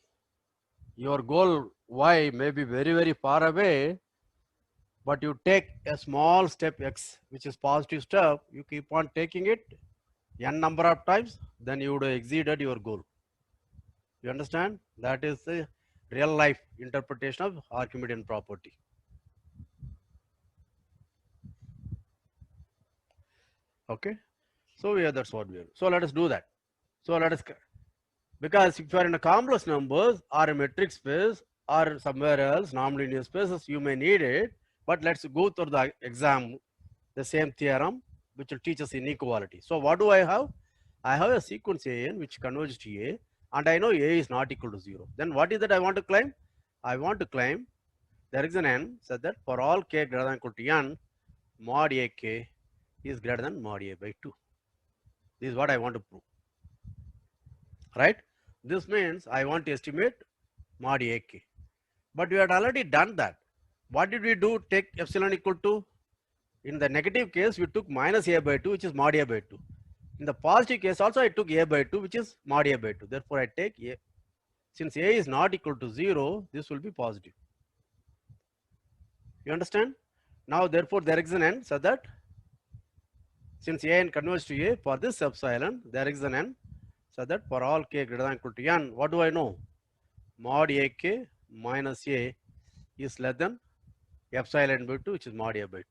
Your goal Y may be very far away, but you take a small step X, which is positive step. You keep on taking it n number of times, then you would have exceeded your goal. You understand? That is the real life interpretation of Archimedean property. Okay. So that's what we are. So let us do that. So let us, because if you are in a complex numbers or a metric space or somewhere else, nonlinear spaces, you may need it. But let's go through the exam, the same theorem, which will teach us inequality. So what do I have? I have a sequence AN which converges to A, and I know A is not equal to 0. Then what is that I want to claim? I want to claim there is an N such that for all K greater than or equal to N, mod AK is greater than mod A by 2. This is what I want to prove. Right? This means I want to estimate mod AK. But we had already done that. What did we do? Take epsilon equal to, in the negative case, we took minus A by 2, which is mod A by 2. In the positive case also, I took A by 2, which is mod A by 2. Therefore, I take A. Since A is not equal to 0, this will be positive. You understand? Now, therefore, there is an N so that since An converges to A, for this epsilon, there is an N so that for all K greater than or equal to N, what do I know? Mod AK minus A is less than epsilon by 2, which is mod A by 2.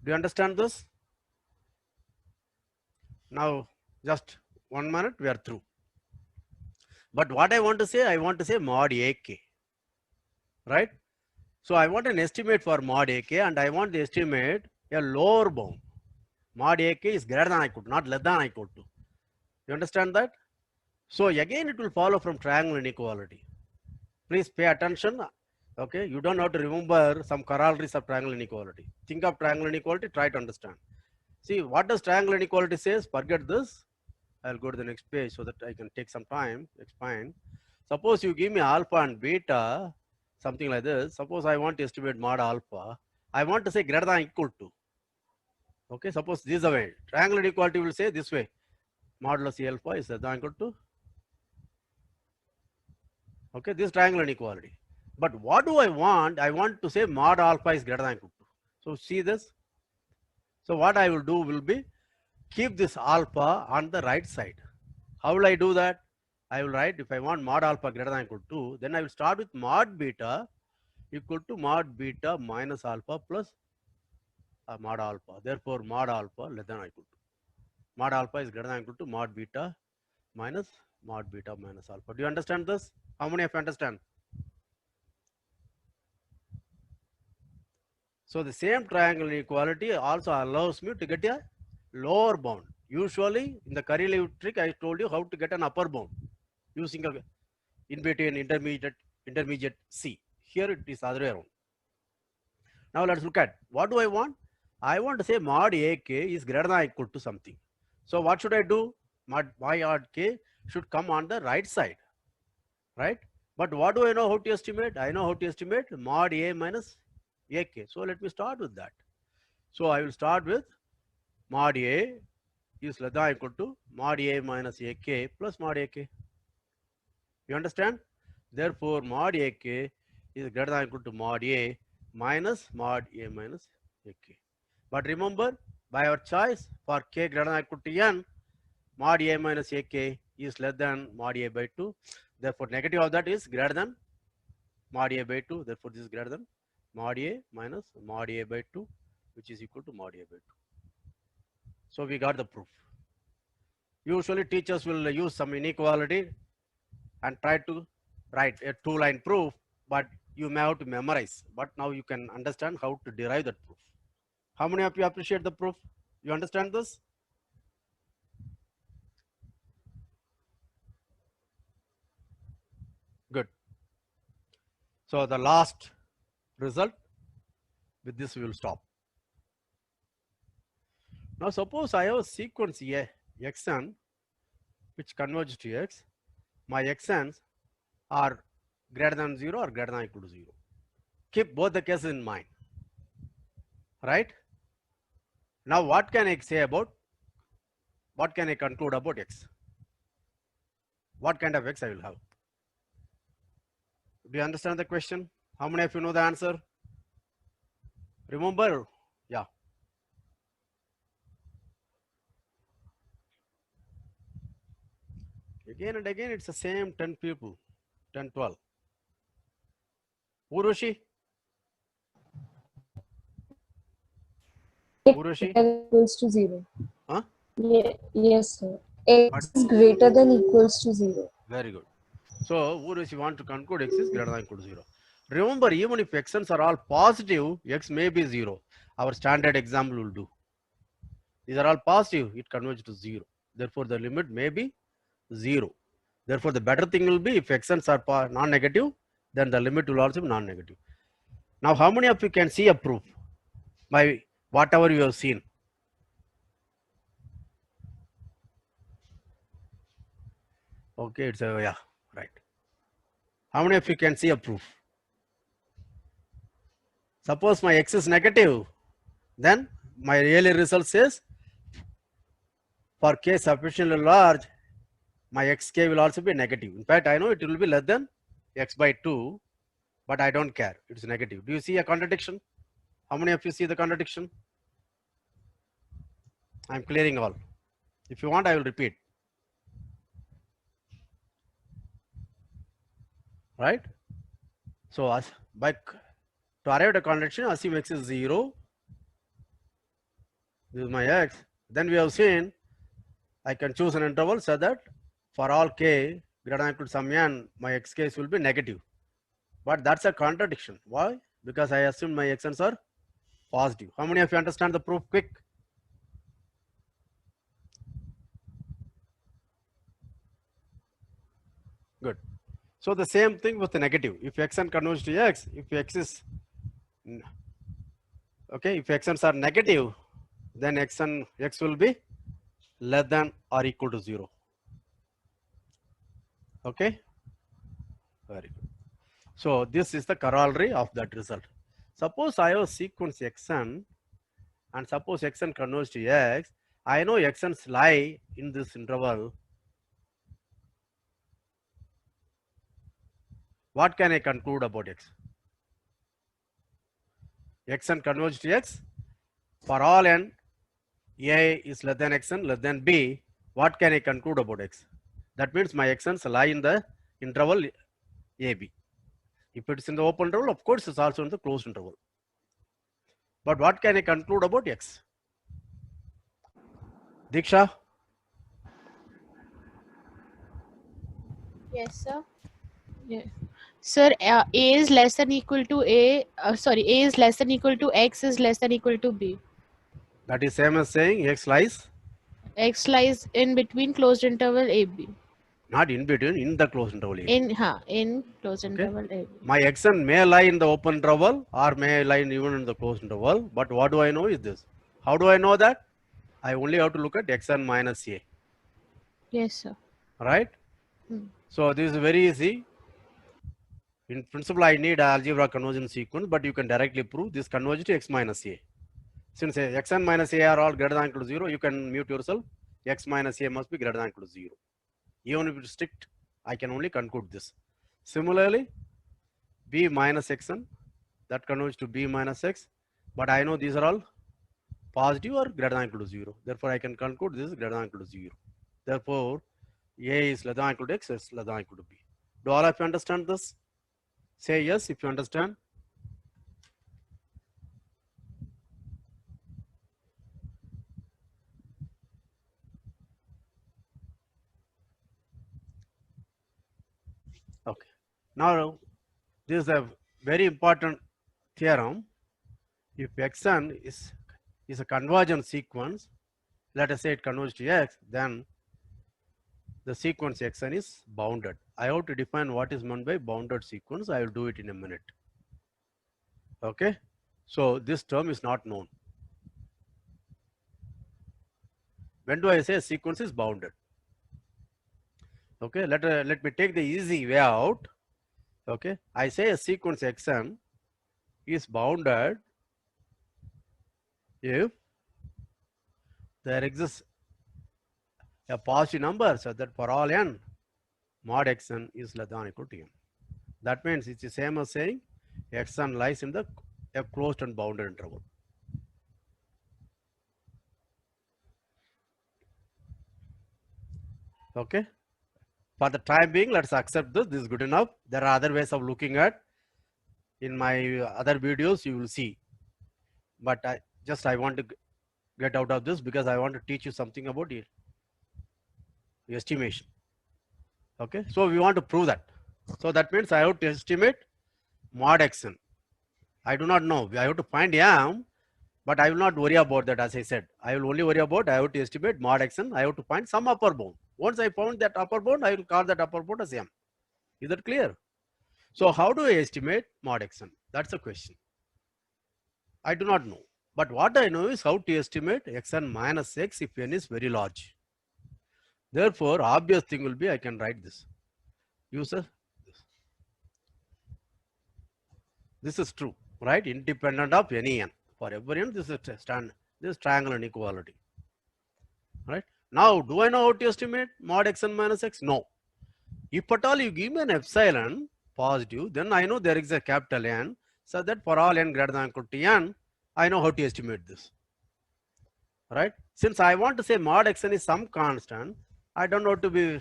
Do you understand this? Now, just 1 minute, we are through. But what I want to say mod AK, right? So I want an estimate for mod AK, and I want to estimate a lower bound. Mod AK is greater than or equal to, not less than or equal to. You understand that? So again, it will follow from triangle inequality. Please pay attention. Okay, you don't have to remember some corollaries of triangle inequality. Think of triangle inequality, try to understand. See, what does triangle inequality says? Forget this. I'll go to the next page so that I can take some time to explain. Suppose you give me alpha and beta, something like this. Suppose I want to estimate mod alpha. I want to say greater than or equal to. Okay, suppose this is the way. Triangle inequality will say this way. Modulus alpha is less than or equal to. Okay, this triangle inequality. But what do I want? I want to say mod alpha is greater than or equal to. So see this. So what I will do will be keep this alpha on the right side. How will I do that? I will write, if I want mod alpha greater than or equal to, then I will start with mod beta equal to mod beta minus alpha plus mod alpha. Therefore, mod alpha less than or equal to. Mod alpha is greater than or equal to mod beta minus alpha. Do you understand this? How many of you understand? So the same triangle inequality also allows me to get a lower bound. Usually in the Curry-Lew trick, I told you how to get an upper bound using a in between intermediate C. Here it is other way around. Now let's look at what do I want? I want to say mod AK is greater than or equal to something. So what should I do? Mod K should come on the right side, right? But what do I know how to estimate? I know how to estimate mod A minus AK. So let me start with that. So I will start with mod A is less than or equal to mod A minus AK plus mod AK. You understand? Therefore, mod AK is greater than or equal to mod A minus AK. But remember, by our choice for K greater than or equal to N, mod A minus AK is less than mod A by 2. Therefore, negative of that is greater than mod A by 2. Therefore, this is greater than mod A minus mod A by 2, which is equal to mod A by 2. So we got the proof. Usually teachers will use some inequality and try to write a 2-line proof, but you may have to memorize. But now you can understand how to derive that proof. How many of you appreciate the proof? You understand this? So the last result, with this we will stop. Now suppose I have a sequence A, xn, which converges to x. My xn's are greater than 0 or greater than or equal to 0. Keep both the cases in mind. Right? Now what can I say about, what can I conclude about x? What kind of x I will have? Do you understand the question? How many of you know the answer? Remember? Yeah. Again and again, it's the same 10 people, 10, 12. Urushi? Urushi? Equals to 0. Huh? Yes, sir. X is greater than equals to 0. Very good. So, Urushi want to conclude x is greater than or equal to 0. Remember, even if xn's are all positive, x may be 0. Our standard example will do. These are all positive, it converges to 0. Therefore, the limit may be 0. Therefore, the better thing will be if xn's are non-negative, then the limit will also be non-negative. Now, how many of you can see a proof by whatever you have seen? Okay, it's a, yeah, right. How many of you can see a proof? Suppose my x is negative, then my earlier result says for k sufficiently large, my xk will also be negative. In fact, I know it will be less than x by 2, but I don't care. It's negative. Do you see a contradiction? How many of you see the contradiction? I'm clearing all. If you want, I will repeat. Right? So, as by to arrive at a contradiction, assume x is 0. This is my x. Then we have seen I can choose an interval so that for all k greater than or equal to some n, my x case will be negative. But that's a contradiction. Why? Because I assume my xn's are positive. How many of you understand the proof? Quick. Good. So the same thing with the negative. If xn converges to x, if x is okay, if xn's are negative, then x will be less than or equal to 0. Okay. Very good. So this is the corollary of that result. Suppose I have a sequence xn, and suppose xn converges to x. I know xn's lie in this interval. What can I conclude about x? Xn converges to x. For all n, a is less than xn, less than b. What can I conclude about x? That means my xn's lie in the interval ab. If it's in the open interval, of course, it's also in the closed interval. But what can I conclude about x? Diksha? Yes, sir. Yeah. Sir, A is less than equal to A is less than equal to X is less than equal to B. That is same as saying X lies? X lies in between closed interval AB. Not in between, in the closed interval AB. In closed interval AB. My Xn may lie in the open interval or may lie even in the closed interval. But what do I know is this. How do I know that? I only have to look at Xn minus A. Yes, sir. Right? So this is very easy. In principle, I need algebra conversion sequence, but you can directly prove this converges to x minus a. Since xn minus a are all greater than or equal to 0, you can mute yourself. X minus a must be greater than or equal to 0. Even if it's strict, I can only conclude this. Similarly, b minus xn, that converges to b minus x, but I know these are all positive or greater than or equal to 0. Therefore, I can conclude this is greater than or equal to 0. Therefore, a is less than or equal to x, is less than or equal to b. Do all of you understand this? Say yes if you understand. Okay. Now, this is a very important theorem. If xn is a convergent sequence, let us say it converges to x, then the sequence xn is bounded. I have to define what is meant by bounded sequence. I will do it in a minute. Okay. So this term is not known. When do I say a sequence is bounded? Okay, let me take the easy way out. Okay, I say a sequence xn is bounded if there exists a positive number so that for all n mod xn is less than or equal to m. That means it's the same as saying xn lies in a closed and bounded interval. Okay. For the time being, let's accept this. This is good enough. There are other ways of looking at. In my other videos, you will see. But I want to get out of this because I want to teach you something about it. Estimation. Okay. So we want to prove that. So that means I have to estimate mod xn. I do not know. I have to find m, but I will not worry about that. As I said, I will only worry about I have to estimate mod xn. I have to find some upper bound. Once I found that upper bound, I will call that upper bound as m. Is that clear? So how do I estimate mod xn? That's the question. I do not know. But what I know is how to estimate xn minus x if n is very large. Therefore, obvious thing will be I can write this. User, this is true, right? Independent of any n. For every n, this is this triangle inequality. Right? Now, do I know how to estimate mod xn minus x? No. If at all you give me an epsilon positive, then I know there is a capital N, so that for all n greater than or equal to n, I know how to estimate this. Right? Since I want to say mod xn is some constant, I don't know to be,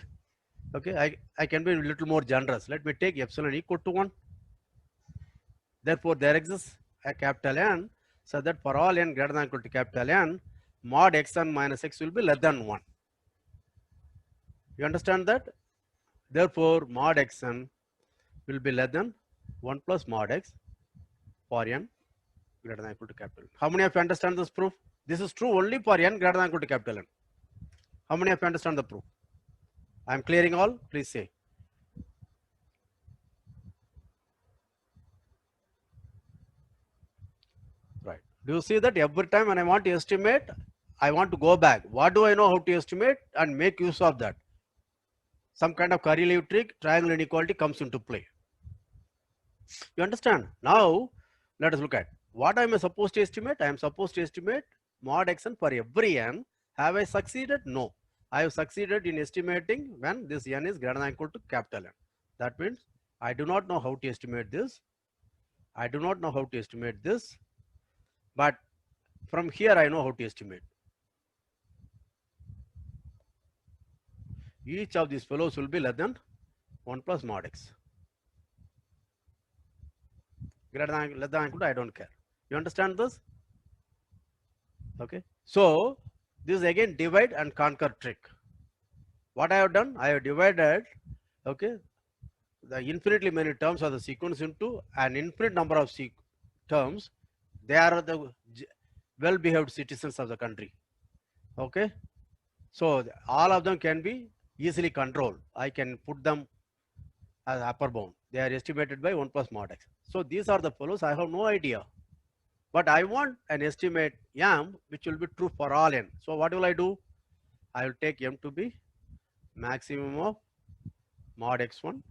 okay, I can be a little more generous. Let me take epsilon equal to 1. Therefore, there exists a capital N, so that for all n greater than or equal to capital N, mod xn minus x will be less than 1. You understand that? Therefore, mod xn will be less than 1 plus mod x for n greater than or equal to capital N. How many of you understand this proof? This is true only for n greater than or equal to capital N. How many of you understand the proof? I am clearing all. Please say. Right. Do you see that every time when I want to estimate, I want to go back. What do I know how to estimate and make use of that? Some kind of correlative trick, triangle inequality comes into play. You understand? Now, let us look at what I am supposed to estimate. I am supposed to estimate mod xn for every n. Have I succeeded? No. I have succeeded in estimating when this n is greater than or equal to capital N. That means I do not know how to estimate this. I do not know how to estimate this. But from here, I know how to estimate. Each of these fellows will be less than 1 plus mod x. Greater than, less than or equal to, I don't care. You understand this? Okay. So, this is again divide and conquer trick. What I have done? I have divided, okay, the infinitely many terms of the sequence into an infinite number of terms. They are the well-behaved citizens of the country. Okay. So, all of them can be easily controlled. I can put them as upper bound. They are estimated by 1 plus mod x. So, these are the fellows. I have no idea. But I want an estimate m which will be true for all n. So, what will I do? I will take m to be maximum of mod x1,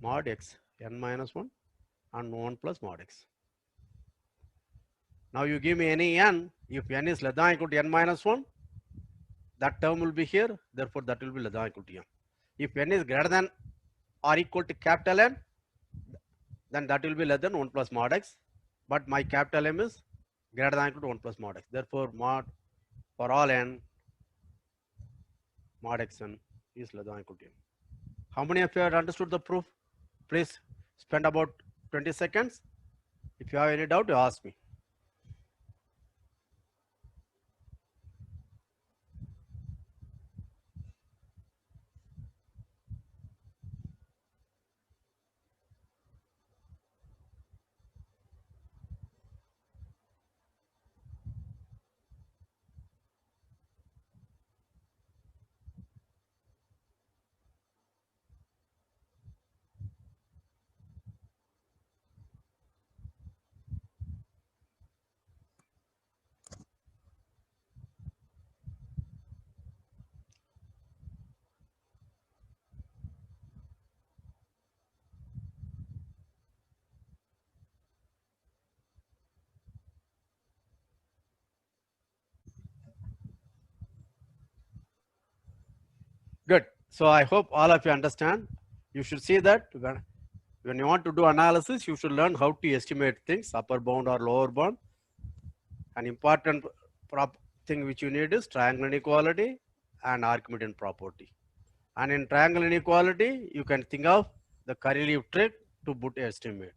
mod x n minus 1 and 1 plus mod x. Now, you give me any n. If n is less than or equal to n minus 1, that term will be here. Therefore, that will be less than or equal to m. If n is greater than or equal to capital N, then that will be less than 1 plus mod x. But my capital M is greater than or equal to 1 plus mod x. Therefore, mod for all n, mod xn is less than or equal to m. How many of you have understood the proof? Please spend about 20 seconds. If you have any doubt, you ask me. So I hope all of you understand. You should see that when you want to do analysis, you should learn how to estimate things, upper bound or lower bound. An important thing which you need is triangle inequality and Archimedean property. And in triangle inequality, you can think of the curly leaf trick to put estimate.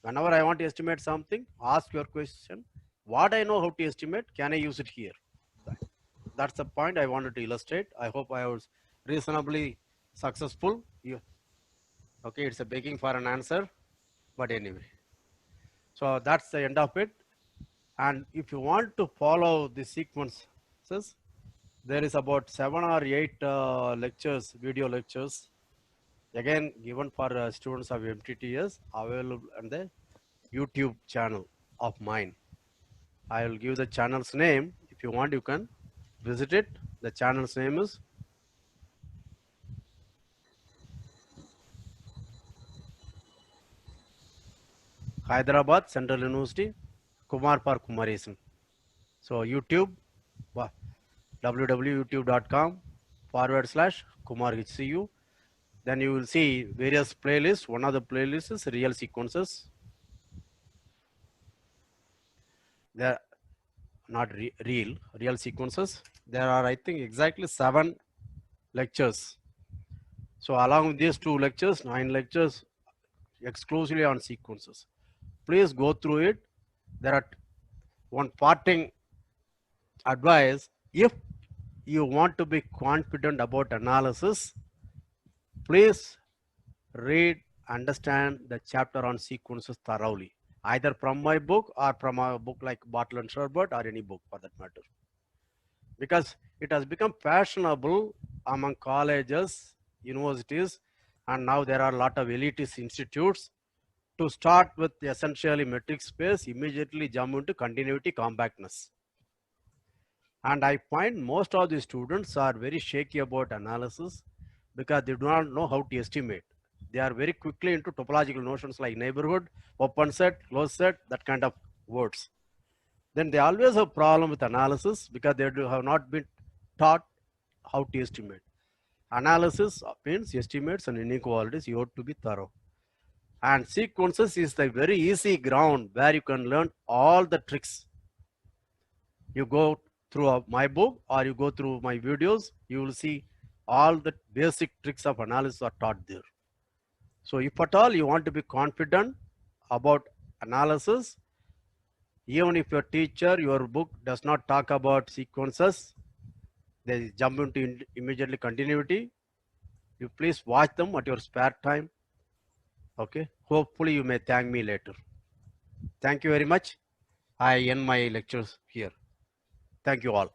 Whenever I want to estimate something, ask your question. What I know how to estimate, can I use it here? That's the point I wanted to illustrate. I hope I was reasonably successful. Okay, it's a begging for an answer, but anyway. So that's the end of it. And if you want to follow the sequences, there is about 7 or 8 lectures, video lectures, again given for students of MTTS, available on the YouTube channel of mine. I will give the channel's name. If you want, you can visit it. The channel's name is Hyderabad Central University, Kumar for Kumaresan. So YouTube, www.youtube.com/KumarHCU. Then you will see various playlists. One of the playlists is real sequences. They're not real sequences. There are, I think, exactly 7 lectures. So along with these 2 lectures, 9 lectures exclusively on sequences. Please go through it. There are one parting advice. If you want to be confident about analysis, please read, understand the chapter on sequences thoroughly, either from my book or from a book like Bartlett and Sherbert or any book for that matter. Because it has become fashionable among colleges, universities, and now there are a lot of elitist institutes to start with essentially metric space, immediately jump into continuity compactness. And I find most of the students are very shaky about analysis because they do not know how to estimate. They are very quickly into topological notions like neighborhood, open set, closed set, that kind of words. Then they always have problem with analysis because they have not been taught how to estimate. Analysis means estimates and inequalities. You have to be thorough. And sequences is the very easy ground where you can learn all the tricks. You go through my book or you go through my videos, you will see all the basic tricks of analysis are taught there. So if at all you want to be confident about analysis, even if your teacher, your book does not talk about sequences, they jump into immediately continuity, you please watch them at your spare time. Okay, hopefully you may thank me later. Thank you very much. I end my lectures here. Thank you all.